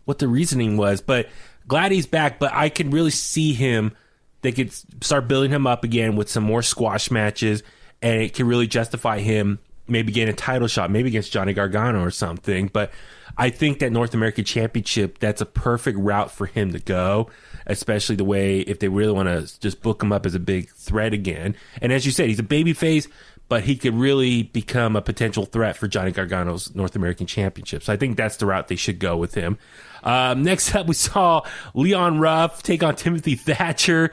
what the reasoning was, but glad he's back. But I could really see him. They could start building him up again with some more squash matches, and it could really justify him maybe getting a title shot, maybe against Johnny Gargano or something. But I think that North American Championship, that's a perfect route for him to go, especially the way if they really want to just book him up as a big threat again. And as you said, he's a babyface, but he could really become a potential threat for Johnny Gargano's North American Championship. So I think that's the route they should go with him. Next up, we saw Leon Ruff take on Timothy Thatcher.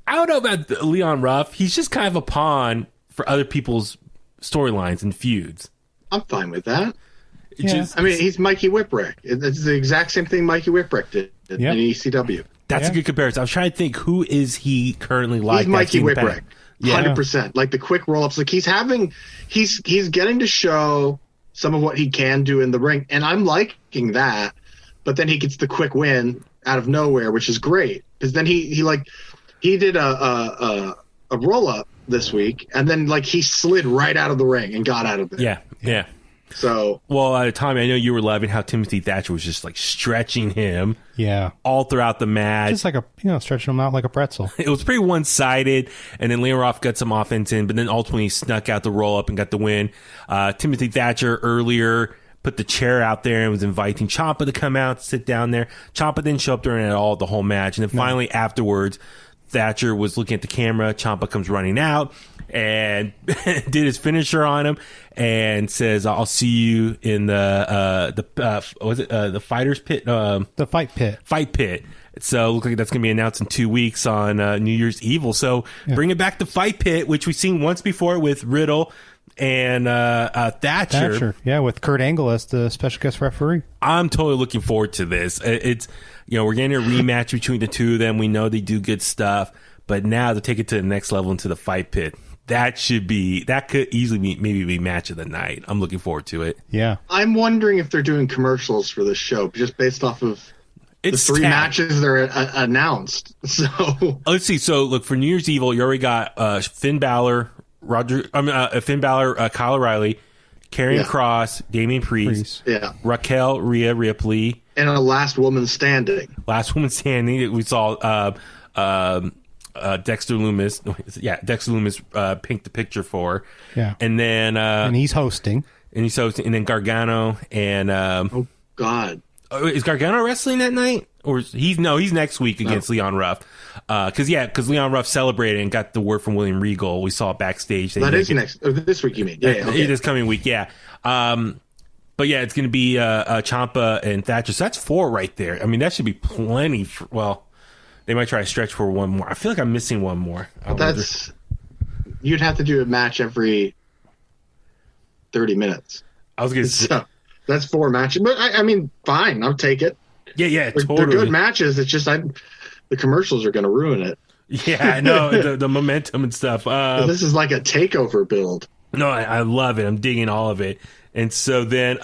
I don't know about Leon Ruff. He's just kind of a pawn for other people's storylines and feuds. I'm fine with that. He's Mikey Whipwreck. It's the exact same thing Mikey Whipwreck did in ECW. That's a good comparison. I was trying to think, who is he currently like? He's Mikey Whipwreck. 100%. Like the quick roll-ups. Like he's getting to show some of what he can do in the ring, and I'm liking that. But then he gets the quick win out of nowhere, which is great. Because then he did a roll-up this week, and then he slid right out of the ring and got out of there. Yeah. So, well, Tommy, I know you were loving how Timothy Thatcher was just stretching him, all throughout the match, just stretching him out like a pretzel. It was pretty one-sided, and then Leon Ruff got some offense in, but then ultimately snuck out the roll-up and got the win. Timothy Thatcher earlier put the chair out there and was inviting Ciampa to come out, sit down there. Ciampa didn't show up during it at all the whole match, and then finally afterwards, Thatcher was looking at the camera. Ciampa comes running out and did his finisher on him and says, "I'll see you in the fighters pit, the fight pit." Fight pit. So looks like that's going to be announced in 2 weeks on New Year's Evil. So bring it back to Fight Pit, which we've seen once before with Riddle and Thatcher. Yeah, with Kurt Angle as the special guest referee. I'm totally looking forward to this. It's, we're getting a rematch between the two of them. We know they do good stuff, but now to take it to the next level into the Fight Pit, that could easily be match of the night. I'm looking forward to it. Yeah. I'm wondering if they're doing commercials for this show, just based off of the 3 matches they're announced. So let's see. So look, for New Year's Evil, you already got Finn Balor, Kyle O'Reilly, Karrion Kross, Damian Priest, Raquel, Rhea Ripley, and a Last Woman Standing. We saw Dexter Lumis. Dexter Lumis pinked the picture for. Yeah, and then and he's hosting. And then Gargano and oh God. Is Gargano wrestling that night, or he's next week against Leon Ruff? Because Leon Ruff celebrated and got the word from William Regal. We saw backstage. That is this week, you mean? Yeah, okay. It is coming week. Yeah, but yeah, it's going to be Ciampa and Thatcher. So that's 4 right there. I mean, that should be plenty. They might try to stretch for one more. I feel like I'm missing one more. You'd have to do a match every 30 minutes. I was going to say. That's 4 matches, but I mean, fine, I'll take it. Yeah, totally. They're good matches. It's just the commercials are going to ruin it. Yeah, I know the momentum and stuff. This is like a takeover build. No, I love it. I'm digging all of it. And so then,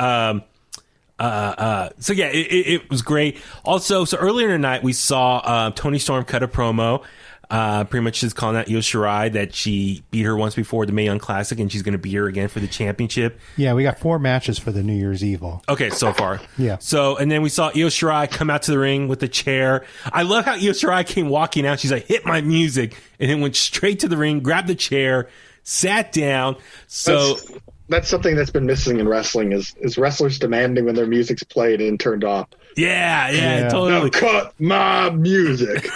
it was great. Also, so earlier tonight we saw Toni Storm cut a promo. Pretty much just calling out Io Shirai that she beat her once before at the Mae Young Classic, and she's going to beat her again for the championship. Yeah, we got 4 matches for the New Year's Evil. Okay, so far. Yeah. So, and then we saw Io Shirai come out to the ring with the chair. I love how Io Shirai came walking out. She's like, hit my music, and then went straight to the ring, grabbed the chair, sat down. So that's something that's been missing in wrestling is wrestlers demanding when their music's played and turned off. Yeah, totally. Now cut my music.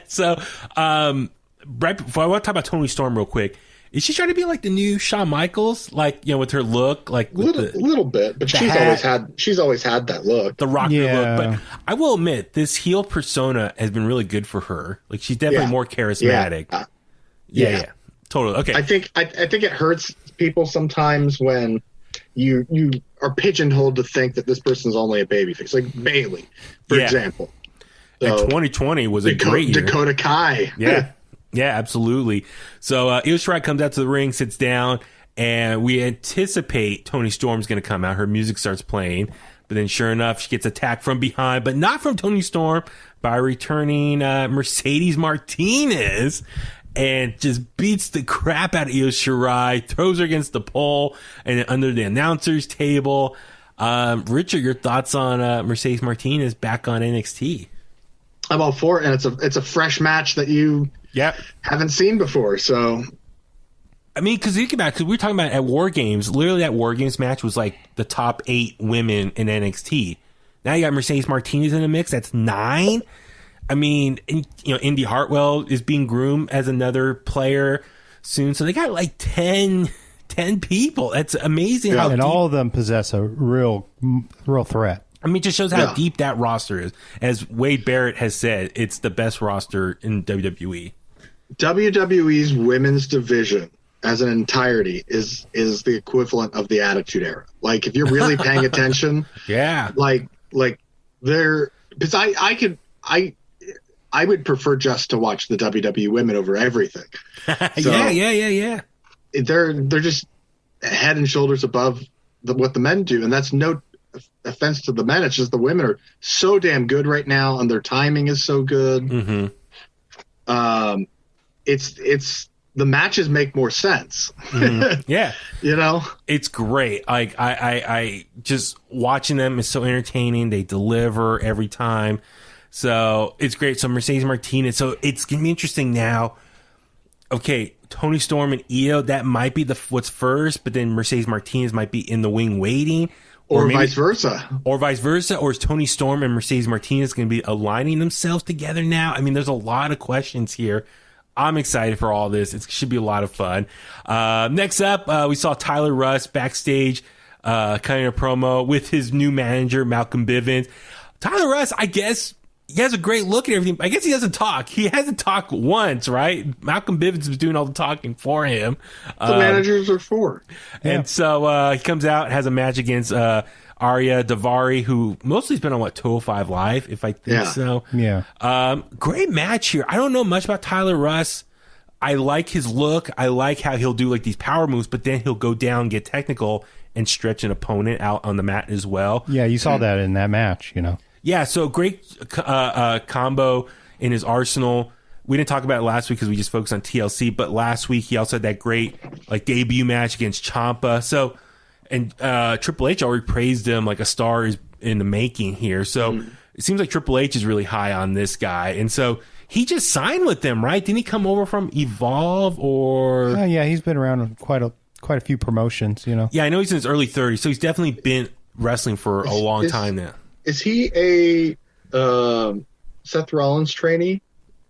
So, right before I want to talk about Toni Storm real quick. Is she trying to be like the new Shawn Michaels, like with her look, like little bit? But she's always had that look, the rocker look. But I will admit, this heel persona has been really good for her. Like she's definitely more charismatic. Yeah, totally. Okay, I think it hurts people sometimes when you are pigeonholed to think that this person's only a babyface, like Bayley, for example. So, and 2020 was a great year. Dakota Kai. Yeah, absolutely. So Io Shirai comes out to the ring, sits down, and we anticipate Toni Storm's going to come out. Her music starts playing, but then sure enough, she gets attacked from behind, but not from Toni Storm, by returning Mercedes Martinez, and just beats the crap out of Io Shirai, throws her against the pole, and then under the announcer's table. Richard, your thoughts on Mercedes Martinez back on NXT? I'm all for it, and it's a fresh match that you haven't seen before. So, I mean, because we were talking about at War Games. Literally, that War Games match was like the top 8 women in NXT. Now you got Mercedes Martinez in the mix. That's 9. I mean, Indy Hartwell is being groomed as another player soon. So they got like 10 people. That's amazing. Yeah, and all of them possess a real threat. I mean, it just shows how deep that roster is. As Wade Barrett has said, it's the best roster in WWE. WWE's women's division as an entirety is the equivalent of the Attitude Era. Like, if you're really paying attention, like they're, because I would prefer just to watch the WWE women over everything. So yeah. They're just head and shoulders above what the men do, and that's no offense to the men. It's just the women are so damn good right now, and their timing is so good. Mm-hmm. It's the matches make more sense. Mm-hmm. Yeah, it's great. Like I just watching them is so entertaining. They deliver every time, so it's great. So Mercedes Martinez. So it's gonna be interesting now. Okay, Toni Storm and Io, that might be what's first, but then Mercedes Martinez might be in the wing waiting. Or vice versa. Or is Toni Storm and Mercedes Martinez going to be aligning themselves together now? I mean, there's a lot of questions here. I'm excited for all this. It should be a lot of fun. Next up, we saw Tyler Rust backstage cutting a promo with his new manager, Malcolm Bivens. Tyler Rust, I guess, he has a great look and everything. I guess he doesn't talk. He hasn't talked once, right? Malcolm Bivens was doing all the talking for him. The managers are for. And so he comes out, has a match against Arya Davari, who mostly has been on 205 Live, if I think so. Yeah. Great match here. I don't know much about Tyler Russ. I like his look. I like how he'll do like these power moves, but then he'll go down, get technical, and stretch an opponent out on the mat as well. Yeah, you saw that in that match, you know. Yeah, so great combo in his arsenal. We didn't talk about it last week because we just focused on TLC, but last week he also had that great debut match against Ciampa. So, and Triple H already praised him like a star is in the making here. So it seems like Triple H is really high on this guy, and so he just signed with them, right? Didn't he come over from Evolve or? Yeah, he's been around on quite a few promotions, you know. Yeah, I know he's in his early 30s, so he's definitely been wrestling for a long time now. Is he a Seth Rollins trainee?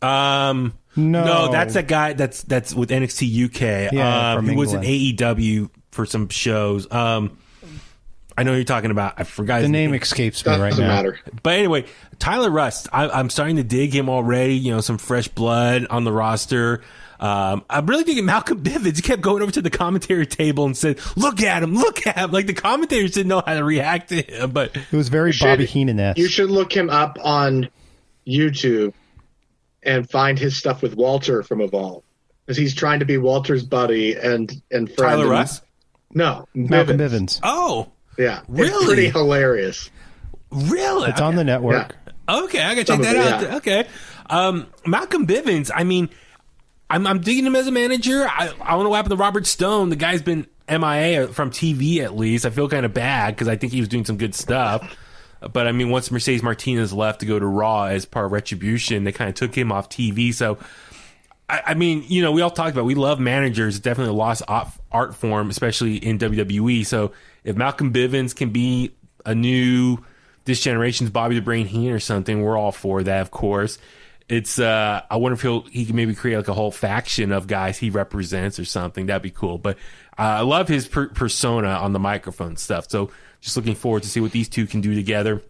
No, that's that guy that's with NXT UK. Yeah, he was in England. AEW for some shows. I know who you're talking about. I forgot The his name escapes me right Doesn't now. matter. But anyway, Tyler Rust, I'm starting to dig him already. You know, some fresh blood on the roster. I'm really digging Malcolm Bivens. He kept going over to the commentary table and said, look at him. Like the commentators didn't know how to react to him. But It was very Bobby Heenan-esque. You should look him up on YouTube and find his stuff with Walter from Evolve, because he's trying to be Walter's buddy and friend. Tyler Rust? No, Malcolm Bivens. Oh, yeah, really? It's pretty hilarious. Really? It's on the network. Yeah. Okay, I gotta check that out. Yeah. Okay. Malcolm Bivens, I mean, I'm digging him as a manager. I want to what happened to Robert Stone. The guy's been MIA from TV at least. I feel kind of bad because I think he was doing some good stuff. But I mean, once Mercedes Martinez left to go to Raw as part of Retribution, they kind of took him off TV. So, I mean, you know, we all talked about we love managers. It's definitely a lost art form, especially in WWE. So if Malcolm Bivens can be a new this generation's Bobby the Brain Heenan or something, we're all for that, of course. It's I wonder if he can maybe create like a whole faction of guys he represents or something. That'd be cool. But I love his persona on the microphone stuff. So just looking forward to see what these two can do together.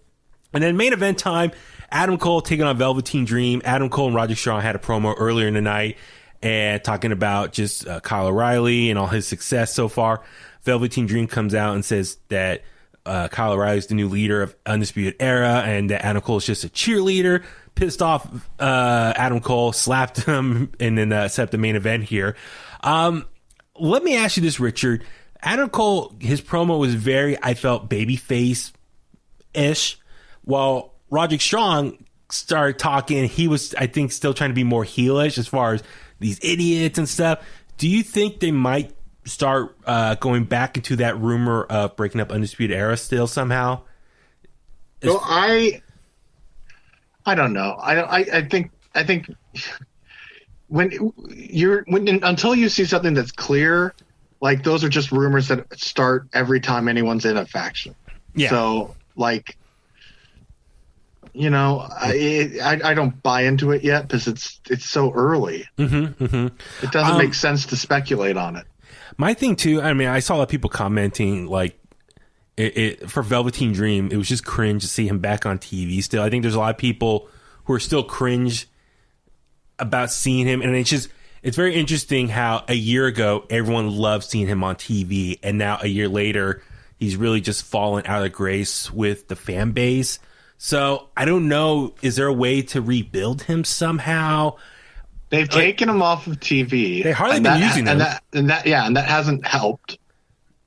And then main event time, Adam Cole taking on Velveteen Dream. Adam Cole and Roger Strong had a promo earlier in the night and talking about just Kyle O'Reilly and all his success so far. Velveteen Dream comes out and says that Kyle O'Reilly is the new leader of Undisputed Era and that Adam Cole is just a cheerleader. Pissed off Adam Cole, slapped him, and then set up the main event here. Let me ask you this, Richard. Adam Cole, his promo was very, I felt, babyface-ish, while Roderick Strong started talking. He was, I think, still trying to be more heelish as far as these idiots and stuff. Do you think they might start going back into that rumor of breaking up Undisputed Era still somehow? Well, I don't know. I think until you see something that's clear, like those are just rumors that start every time anyone's in a faction. Yeah. So like, you know, I don't buy into it yet because it's so early. It doesn't make sense to speculate on it. My thing too. I mean, I saw a lot of people commenting like it for Velveteen Dream. It was just cringe to see him back on TV still. I think there's a lot of people who are still cringe about seeing him, and it's very interesting how a year ago everyone loved seeing him on TV, and now a year later he's really just fallen out of grace with the fan base. So I don't know, is there a way to rebuild him somehow? They've taken him off of TV. They hardly been using him, and that hasn't helped.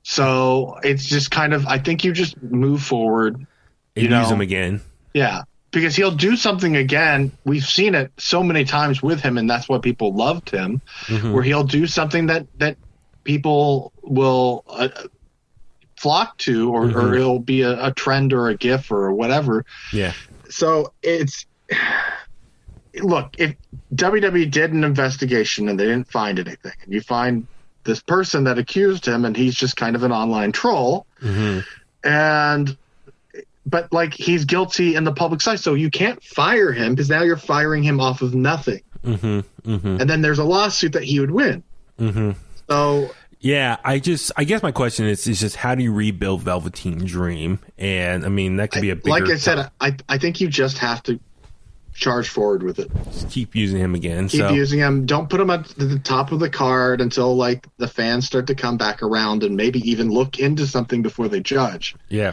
So it's just kind of, I think you just move forward and use him again. Yeah. Because he'll do something again. We've seen it so many times with him, and that's why people loved him, where he'll do something that people will flock to, or it'll be a trend or a gif or whatever. Yeah. So look, if WWE did an investigation and they didn't find anything, and you find this person that accused him and he's just kind of an online troll, but like he's guilty in the public sight, so you can't fire him because now you're firing him off of nothing. And then there's a lawsuit that he would win. So yeah, I guess my question is just how do you rebuild Velveteen Dream? And I mean that could be a bigger. Like I said, I think you just have to charge forward with it. Just keep using him again. Keep using him. Don't put him at the top of the card until like the fans start to come back around and maybe even look into something before they judge. Yeah.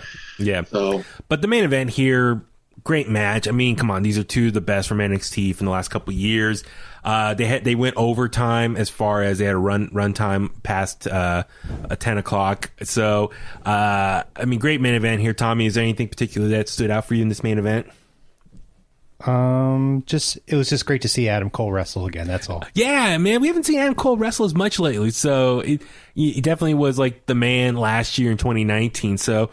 So, but the main event here, great match. I mean, come on, these are two of the best from NXT from the last couple of years. They went overtime as far as they had a run time past 10 o'clock. So, I mean, great main event here. Tommy, is there anything particular that stood out for you in this main event? It was just great to see Adam Cole wrestle again. That's all. Yeah, man, we haven't seen Adam Cole wrestle as much lately. So he definitely was like the man last year in 2019. So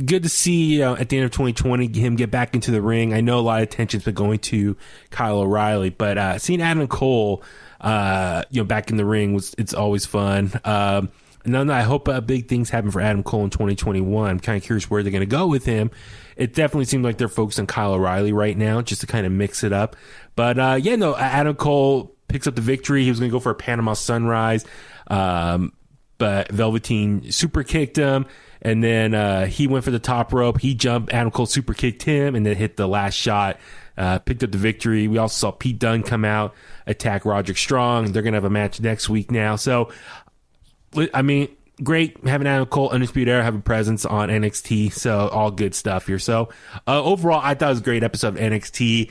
good to see at the end of 2020 him get back into the ring. I know a lot of attention's been going to Kyle O'Reilly, but seeing Adam Cole, back in the ring it's always fun. And I hope big things happen for Adam Cole in 2021. I'm kind of curious where they're going to go with him. It definitely seems like they're focused on Kyle O'Reilly right now, just to kind of mix it up. But Adam Cole picks up the victory. He was going to go for a Panama Sunrise, but Velveteen super kicked him. And then he went for the top rope. He jumped. Adam Cole super kicked him and then hit the last shot. Picked up the victory. We also saw Pete Dunne come out, attack Roderick Strong. They're going to have a match next week now. So, I mean, great having Adam Cole, Undisputed Era, have a presence on NXT. So, all good stuff here. So, overall, I thought it was a great episode of NXT.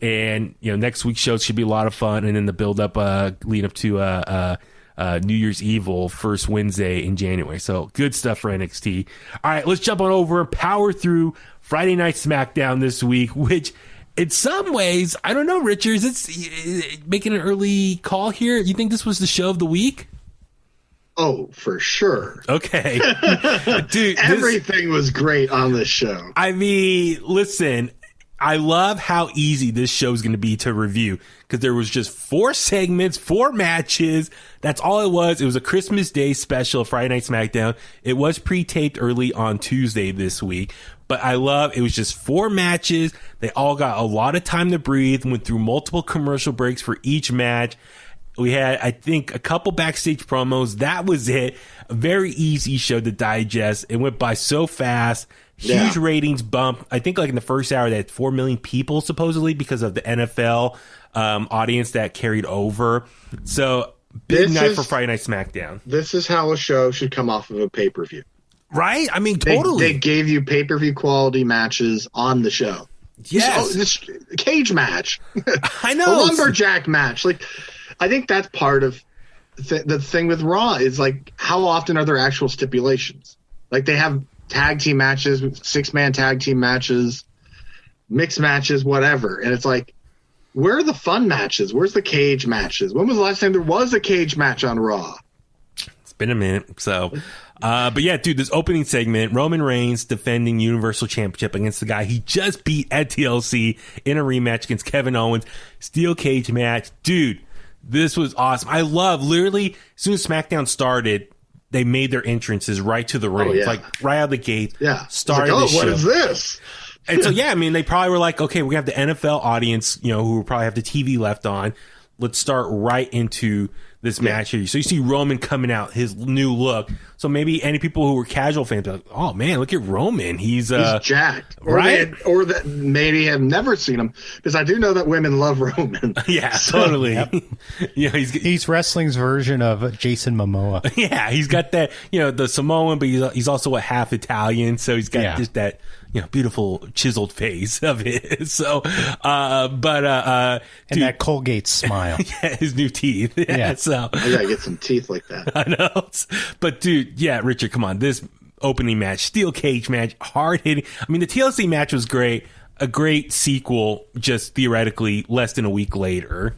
And, next week's show should be a lot of fun. And then the build-up lead up to New Year's Evil, first Wednesday in January. So good stuff for NXT. All right, let's jump on over and power through Friday Night SmackDown this week, which in some ways, I don't know, Richards, it's making an early call here. You think this was the show of the week? Oh, for sure. Okay. Dude, everything was great on this show. I mean, listen, I love how easy this show is going to be to review because there was just 4 segments, 4 matches. That's all it was. It was a Christmas Day special, Friday Night SmackDown. It was pre-taped early on Tuesday this week, but I love it was just 4 matches. They all got a lot of time to breathe, went through multiple commercial breaks for each match. We had, I think, a couple backstage promos. That was it. A very easy show to digest. It went by so fast. Huge ratings bump. I think like in the first hour they had 4 million people supposedly because of the NFL audience that carried over. So big night for Friday Night SmackDown. This is how a show should come off of a pay-per-view. Right? I mean, totally. They gave you pay-per-view quality matches on the show. Yes. This cage match. I know. A lumberjack match. Like, I think that's part of the thing with Raw is like, how often are there actual stipulations? Like they have tag team matches, 6-man tag team matches, mixed matches, whatever. And it's like, where are the fun matches? Where's the cage matches? When was the last time there was a cage match on Raw? It's been a minute. So, but yeah, dude, this opening segment, Roman Reigns defending Universal Championship against the guy he just beat at TLC in a rematch against Kevin Owens. Steel cage match. Dude, this was awesome. I love, literally, as soon as SmackDown started, they made their entrances right to the ring. Oh, yeah. It's like right out of the gate. Yeah. Started like, the show. What is this? And so, yeah, I mean, they probably were like, okay, we have the NFL audience, who probably have the TV left on. Let's start right into this match here. So you see Roman coming out, his new look. So maybe any people who were casual fans are like, oh, man, look at Roman. He's jacked. Right? Or that maybe have never seen him. Because I do know that women love Roman. Yeah, totally. Yep. Yeah, he's wrestling's version of Jason Momoa. Yeah, he's got that, the Samoan, but he's also half Italian. So he's got just that, beautiful chiseled face of his. So, and that Colgate smile. Yeah, his new teeth. Yeah. So I gotta get some teeth like that. I know. But dude, yeah, Richard, come on. This opening match, steel cage match, hard hitting. I mean, the TLC match was great. A great sequel, just theoretically less than a week later.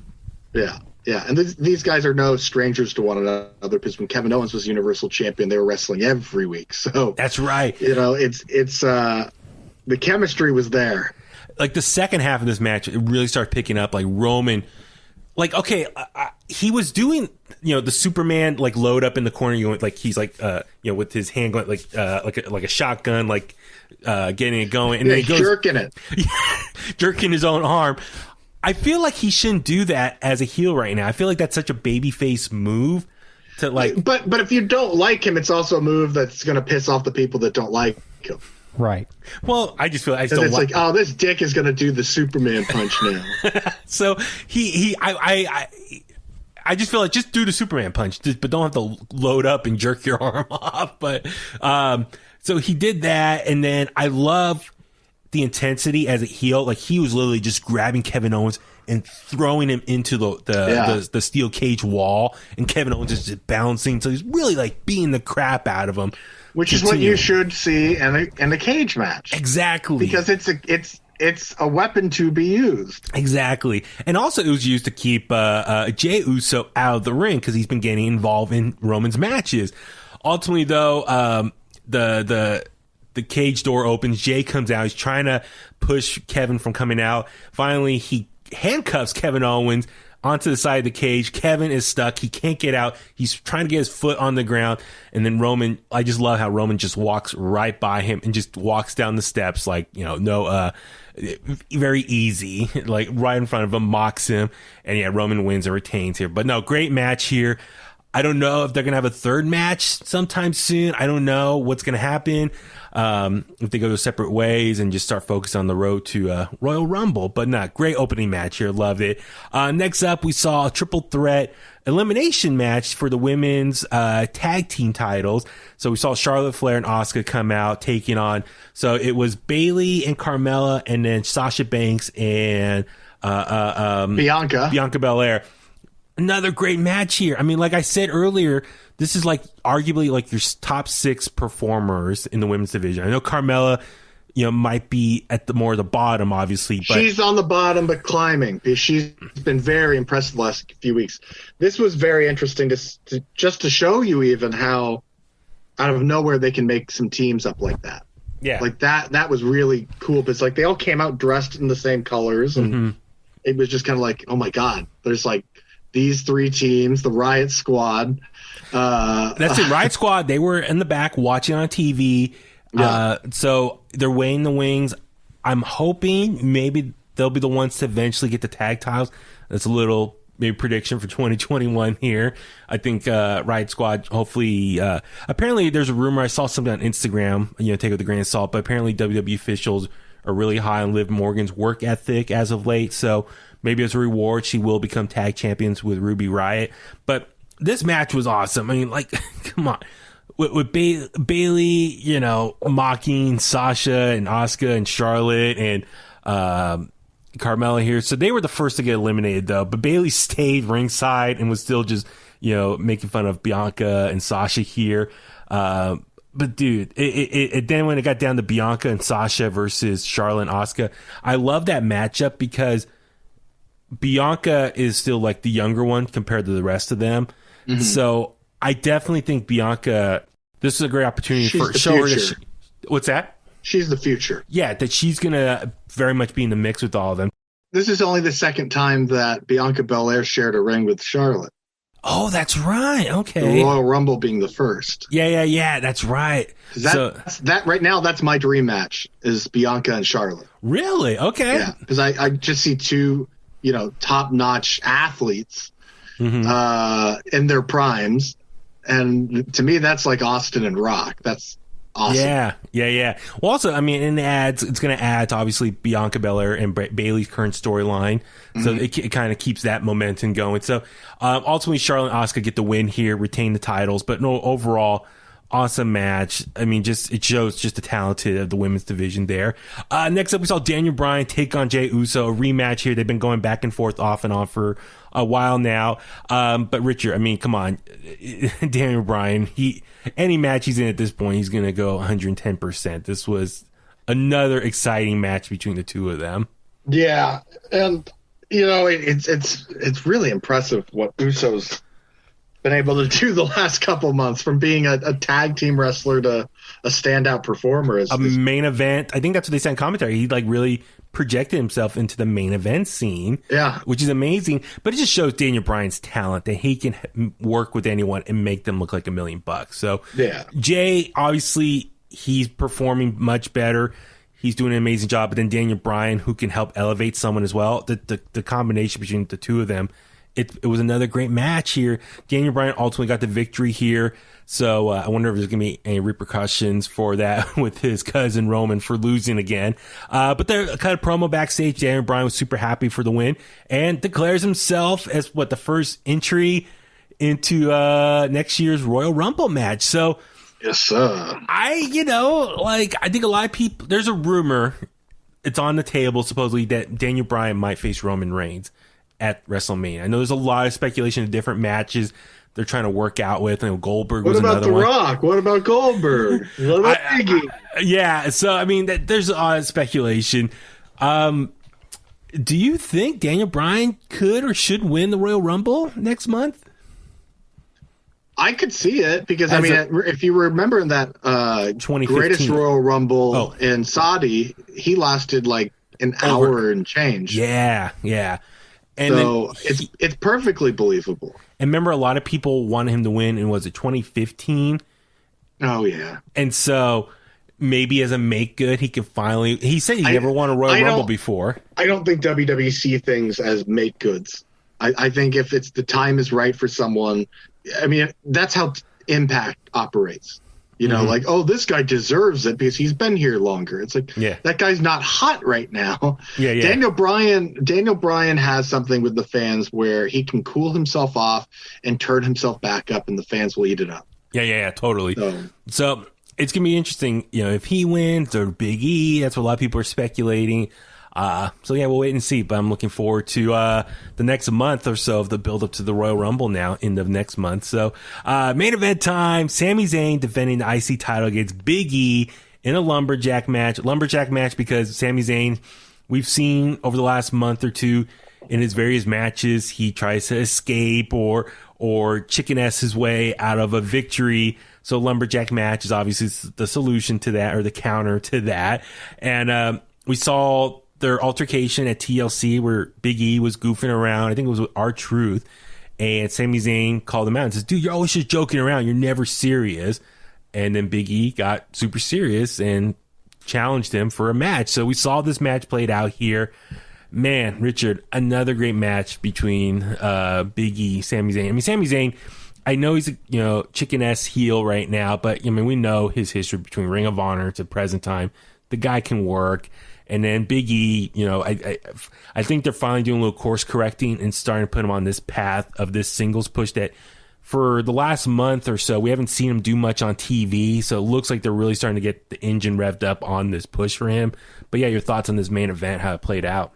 Yeah. Yeah, and these guys are no strangers to one another because when Kevin Owens was Universal Champion, they were wrestling every week. So that's right. It's the chemistry was there. Like the second half of this match, it really started picking up. Like Roman, like okay, he was doing the Superman like load up in the corner. Like he's like with his hand going like a shotgun, like getting it going, and then he goes jerking it, jerking his own arm. I feel like he shouldn't do that as a heel right now. I feel like that's such a babyface move to like. But if you don't like him, it's also a move that's going to piss off the people that don't like him. Right. Well, I just feel I just and don't it's like, oh, this dick is going to do the Superman punch now. So I just feel like just do the Superman punch, but don't have to load up and jerk your arm off. But so he did that, and then I love the intensity as a heel. Like he was literally just grabbing Kevin Owens and throwing him into the steel cage wall, and Kevin Owens is just bouncing. So he's really like beating the crap out of him. Which is what you should see in a cage match. Exactly. Because it's a weapon to be used. Exactly. And also it was used to keep Jey Uso out of the ring because he's been getting involved in Roman's matches. Ultimately, though, the cage door opens. Jey comes out. He's trying to push Kevin from coming out. Finally, he handcuffs Kevin Owens onto the side of the cage. Kevin is stuck. He can't get out. He's trying to get his foot on the ground. And then Roman, I just love how Roman just walks right by him and just walks down the steps like, very easy, like right in front of him, mocks him. And yeah, Roman wins and retains here. But no, great match here. I don't know if they're going to have a third match sometime soon. I don't know what's going to happen. If they go separate ways and just start focusing on the road to Royal Rumble. But not great opening match here. Loved it. Next up, we saw a triple threat elimination match for the women's tag team titles. So we saw Charlotte Flair and Asuka come out taking on. So it was Bayley and Carmella, and then Sasha Banks and Bianca Belair. Another great match here. I mean, like I said earlier, this is like arguably like your top 6 performers in the women's division. I know Carmella, might be at the bottom, obviously. But she's on the bottom, but climbing. She's been very impressive the last few weeks. This was very interesting to show you even how out of nowhere they can make some teams up like that. Yeah, like that was really cool. Because like they all came out dressed in the same colors, and it was just kind of like, oh my god, there's like these 3 teams, the Riot Squad. That's it, Riot Squad. They were in the back watching on TV. Yeah. So they're weighing the wings. I'm hoping maybe they'll be the ones to eventually get the tag titles. That's a little maybe prediction for 2021 here. I think Riot Squad, hopefully. Apparently, there's a rumor. I saw something on Instagram. Take it with a grain of salt. But apparently, WWE officials are really high on Liv Morgan's work ethic as of late. So maybe as a reward, she will become tag champions with Ruby Riott. But this match was awesome. I mean, like, come on. With Bayley, mocking Sasha and Asuka and Charlotte and Carmella here. So they were the first to get eliminated, though. But Bayley stayed ringside and was still just, making fun of Bianca and Sasha here. But, dude, then when it got down to Bianca and Sasha versus Charlotte and Asuka, I love that matchup because Bianca is still like the younger one compared to the rest of them. Mm-hmm. So I definitely think Bianca, this is a great opportunity for show her to. What's that? She's the future. Yeah, that she's going to very much be in the mix with all of them. This is only the second time that Bianca Belair shared a ring with Charlotte. Oh, that's right. Okay. The Royal Rumble being the first. Yeah. That's right. That right now, that's my dream match is Bianca and Charlotte. Really? Okay. Yeah, because I just see 2, top-notch athletes in their primes. And to me, that's like Austin and Rock. That's awesome. Yeah. Well, also, I mean, it's going to add to obviously Bianca Belair and Bayley's current storyline. So it kind of keeps that momentum going. So ultimately, Charlotte and Asuka get the win here, retain the titles. But no, overall, awesome match. I mean, it shows just the talented of the women's division there. Next up, we saw Daniel Bryan take on Jey Uso, a rematch here. They've been going back and forth off and on for a while now. But Richard, I mean, come on. Daniel Bryan, any match he's in at this point, he's going to go 110%. This was another exciting match between the two of them. Yeah. And, it's really impressive what Uso's been able to do the last couple months, from being a tag team wrestler to a standout performer. Main event. I think that's what they said in commentary. He really projected himself into the main event scene. Yeah. Which is amazing. But it just shows Daniel Bryan's talent that he can work with anyone and make them look like $1 million. So yeah. Jay, obviously, he's performing much better. He's doing an amazing job. But then Daniel Bryan, who can help elevate someone as well. The combination between the two of them it was another great match here. Daniel Bryan ultimately got the victory here. So I wonder if there's going to be any repercussions for that with his cousin Roman for losing again. But they're kind of promo backstage. Daniel Bryan was super happy for the win and declares himself as the first entry into next year's Royal Rumble match. So yes, sir. I think a lot of people, there's a rumor, it's on the table supposedly that Daniel Bryan might face Roman Reigns at WrestleMania. I know there's a lot of speculation of different matches they're trying to work out with. I know Goldberg was another one. What about The Rock? What about Goldberg? What about Iggy? Yeah, so I mean, there's a lot of speculation. Do you think Daniel Bryan could or should win the Royal Rumble next month? I could see it because, if you remember in that greatest Royal Rumble in Saudi, he lasted like an hour and change. Yeah. And so it's perfectly believable. And remember, a lot of people wanted him to win in, was it 2015? Oh, yeah. And so maybe as a make good, he said he never won a Royal Rumble before. I don't think WWE see things as make goods. I think if it's the time is right for someone, I mean, that's how Impact operates. Like, oh, this guy deserves it because he's been here longer. It's like, that guy's not hot right now. Yeah. Daniel Bryan has something with the fans where he can cool himself off and turn himself back up, and the fans will eat it up. Yeah, totally. So it's going to be interesting, if he wins or Big E. That's what a lot of people are speculating. We'll wait and see. But I'm looking forward to the next month or so of the build up to the Royal Rumble now, end of next month. So main event time, Sami Zayn defending the IC title against Big E in a lumberjack match. Because Sami Zayn, we've seen over the last month or two in his various matches, he tries to escape or chicken-ass his way out of a victory. So lumberjack match is obviously the solution to that, or the counter to that. And we saw their altercation at TLC where Big E was goofing around. I think it was with R-Truth. And Sami Zayn called him out and says, dude, you're always just joking around. You're never serious. And then Big E got super serious and challenged him for a match. So we saw this match played out here. Man, Richard, another great match between Big E, Sami Zayn. I mean, Sami Zayn, I know he's a chicken-ass heel right now, but we know his history between Ring of Honor to present time. The guy can work. And then Big E, I think they're finally doing a little course correcting and starting to put him on this path of this singles push that for the last month or so, we haven't seen him do much on TV. So it looks like they're really starting to get the engine revved up on this push for him. But yeah, your thoughts on this main event, how it played out.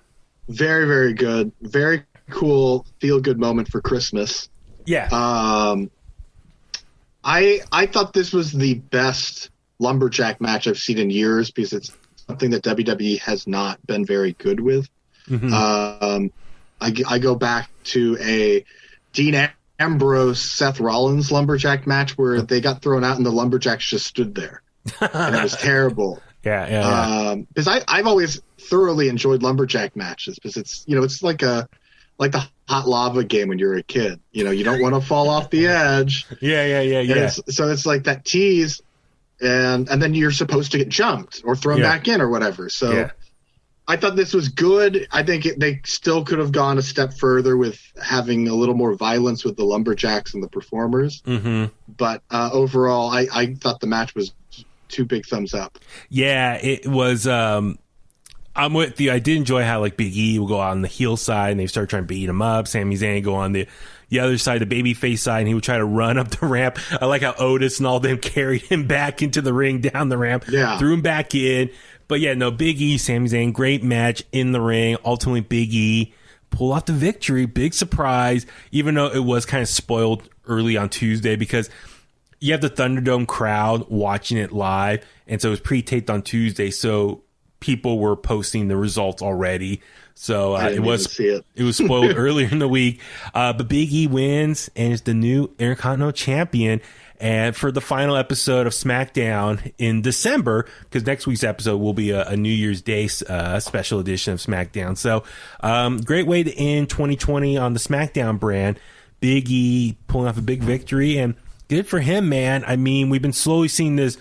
Very, very good. Very cool feel-good moment for Christmas. Yeah. I thought this was the best lumberjack match I've seen in years because it's something that WWE has not been very good with. I go back to a Dean Ambrose, Seth Rollins lumberjack match where they got thrown out and the lumberjacks just stood there. And it was terrible. Yeah. Because I've always thoroughly enjoyed lumberjack matches because it's, it's like the hot lava game when you're a kid. You don't want to fall off the edge. Yeah. So it's like that tease. And then you're supposed to get jumped or thrown back in or whatever. So I thought this was good. I think they still could have gone a step further with having a little more violence with the lumberjacks and the performers. But overall, I thought the match was 2 big thumbs up. Yeah, it was. I'm with you. I did enjoy how Big E will go on the heel side and they start trying to beat him up. Sami Zayn go on the other side, the babyface side, and he would try to run up the ramp. I like how Otis and all them carried him back into the ring, down the ramp, threw him back in. But yeah, no, Big E, Sami Zayn, great match in the ring. Ultimately, Big E pulled off the victory. Big surprise, even though it was kind of spoiled early on Tuesday because you have the Thunderdome crowd watching it live, and so it was pre-taped on Tuesday, so people were posting the results already. So it was spoiled earlier in the week. But Big E wins and is the new Intercontinental Champion. And for the final episode of SmackDown in December, because next week's episode will be a New Year's Day special edition of SmackDown. So great way to end 2020 on the SmackDown brand. Big E pulling off a big victory, and good for him, man. I mean, we've been slowly seeing this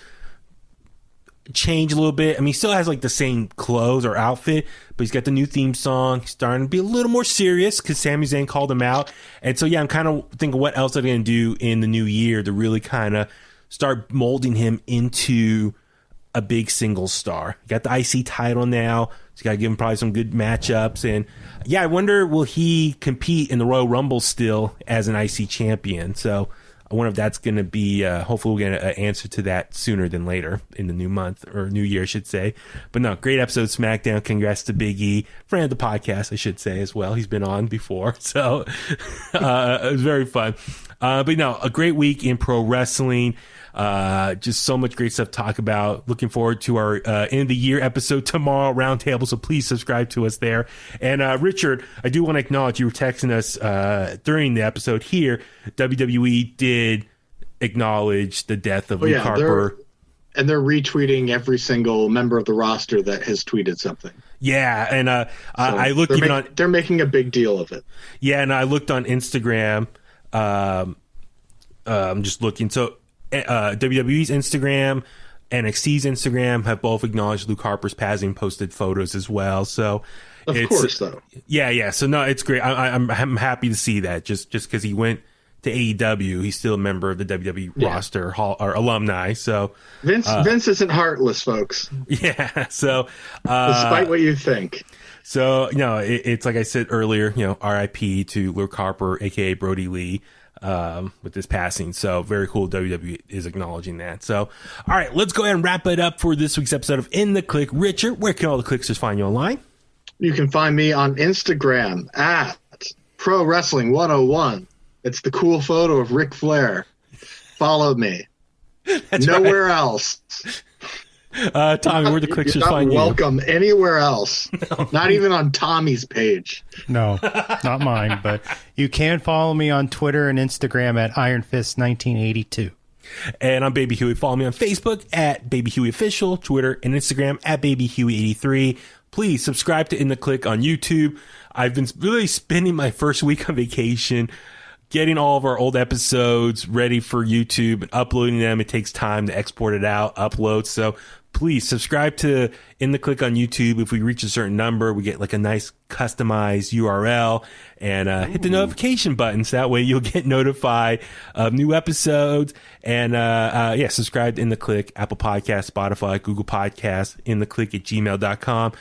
change a little bit. I mean, he still has like the same clothes or outfit, but he's got the new theme song. He's starting to be a little more serious because Sami Zayn called him out. And so, yeah, I'm kind of thinking what else are they going to do in the new year to really kind of start molding him into a big singles star. Got the IC title now. So you got to give him probably some good matchups. And yeah, I wonder, will he compete in the Royal Rumble still as an IC champion? So I wonder if that's going to be, hopefully we'll get an answer to that sooner than later in the new month, or new year, I should say. But no, great episode of SmackDown. Congrats to Big E. Friend of the podcast, I should say, as well. He's been on before. So it was very fun. But no, a great week in pro wrestling. Just so much great stuff to talk about. Looking forward to our end of the year episode tomorrow, roundtable. So please subscribe to us there. And Richard, I do want to acknowledge you were texting us during the episode here. WWE did acknowledge the death of Luke Harper. They're retweeting every single member of the roster that has tweeted something. Yeah, and I looked they're making a big deal of it. Yeah, and I looked on Instagram. I'm just looking. So WWE's Instagram, NXT's Instagram have both acknowledged Luke Harper's passing, posted photos as well. So of course, though. Yeah. So no, it's great. I'm happy to see that. Just because he went to AEW, he's still a member of the WWE roster or alumni. So Vince isn't heartless, folks. Yeah. So despite what you think. So it's like I said earlier. R.I.P. to Luke Harper, aka Brodie Lee. With this passing. So very cool. WWE is acknowledging that. So, all right, let's go ahead and wrap it up for this week's episode of In The Kliq. Richard, where can all the Kliqsters find you online? You can find me on Instagram at Pro Wrestling 101. It's the cool photo of Ric Flair. Follow me. That's nowhere else. Tommy, where the Kliqsters find you? Welcome anywhere else. No. Not even on Tommy's page. No, not mine. But you can follow me on Twitter and Instagram at IronFist1982. And I'm Baby Huey. Follow me on Facebook at Baby Huey Official, Twitter and Instagram at Baby Huey83. Please subscribe to In The Kliq on YouTube. I've been really spending my first week on vacation getting all of our old episodes ready for YouTube and uploading them. It takes time to export it out, upload. So please subscribe to In The Kliq on YouTube. If we reach a certain number, we get like a nice customized URL, and hit the notification button. So that way you'll get notified of new episodes. And subscribe to In The Kliq, Apple Podcasts, Spotify, Google Podcasts, intthekliq@gmail.com.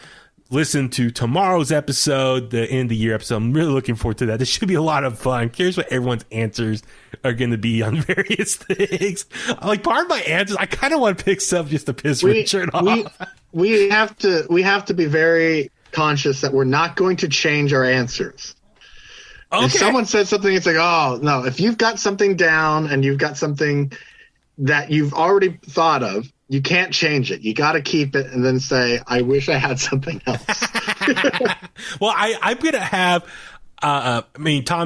Listen to tomorrow's episode, the end of the year episode. I'm really looking forward to that. This should be a lot of fun. Here's what everyone's answers are going to be on various things. Like, part of my answers, I kind of want to pick stuff just to piss Richard off. We have to be very conscious that we're not going to change our answers. Okay. If someone says something, it's like, oh no. If you've got something down and you've got something that you've already thought of, you can't change it. You got to keep it and then say, I wish I had something else. Well, I'm going to have, Tom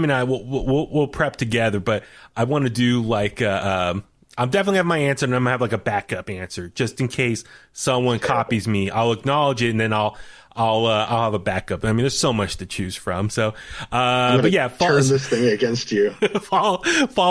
and I we'll prep together, but I want to do like, I'm definitely have my answer, and I'm going to have like a backup answer just in case someone copies me. I'll acknowledge it, and then I'll have a backup. I mean, there's so much to choose from. So, but yeah, turn this thing against you. follow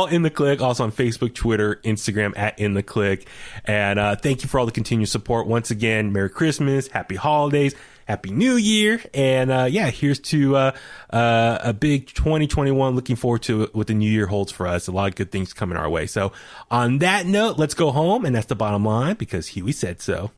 In The Kliq, also on Facebook, Twitter, Instagram at In The Kliq. And thank you for all the continued support. Once again, Merry Christmas, Happy Holidays, Happy New Year. And here's to a big 2021. Looking forward to what the new year holds for us. A lot of good things coming our way. So on that note, let's go home. And that's the bottom line, because Huey said so.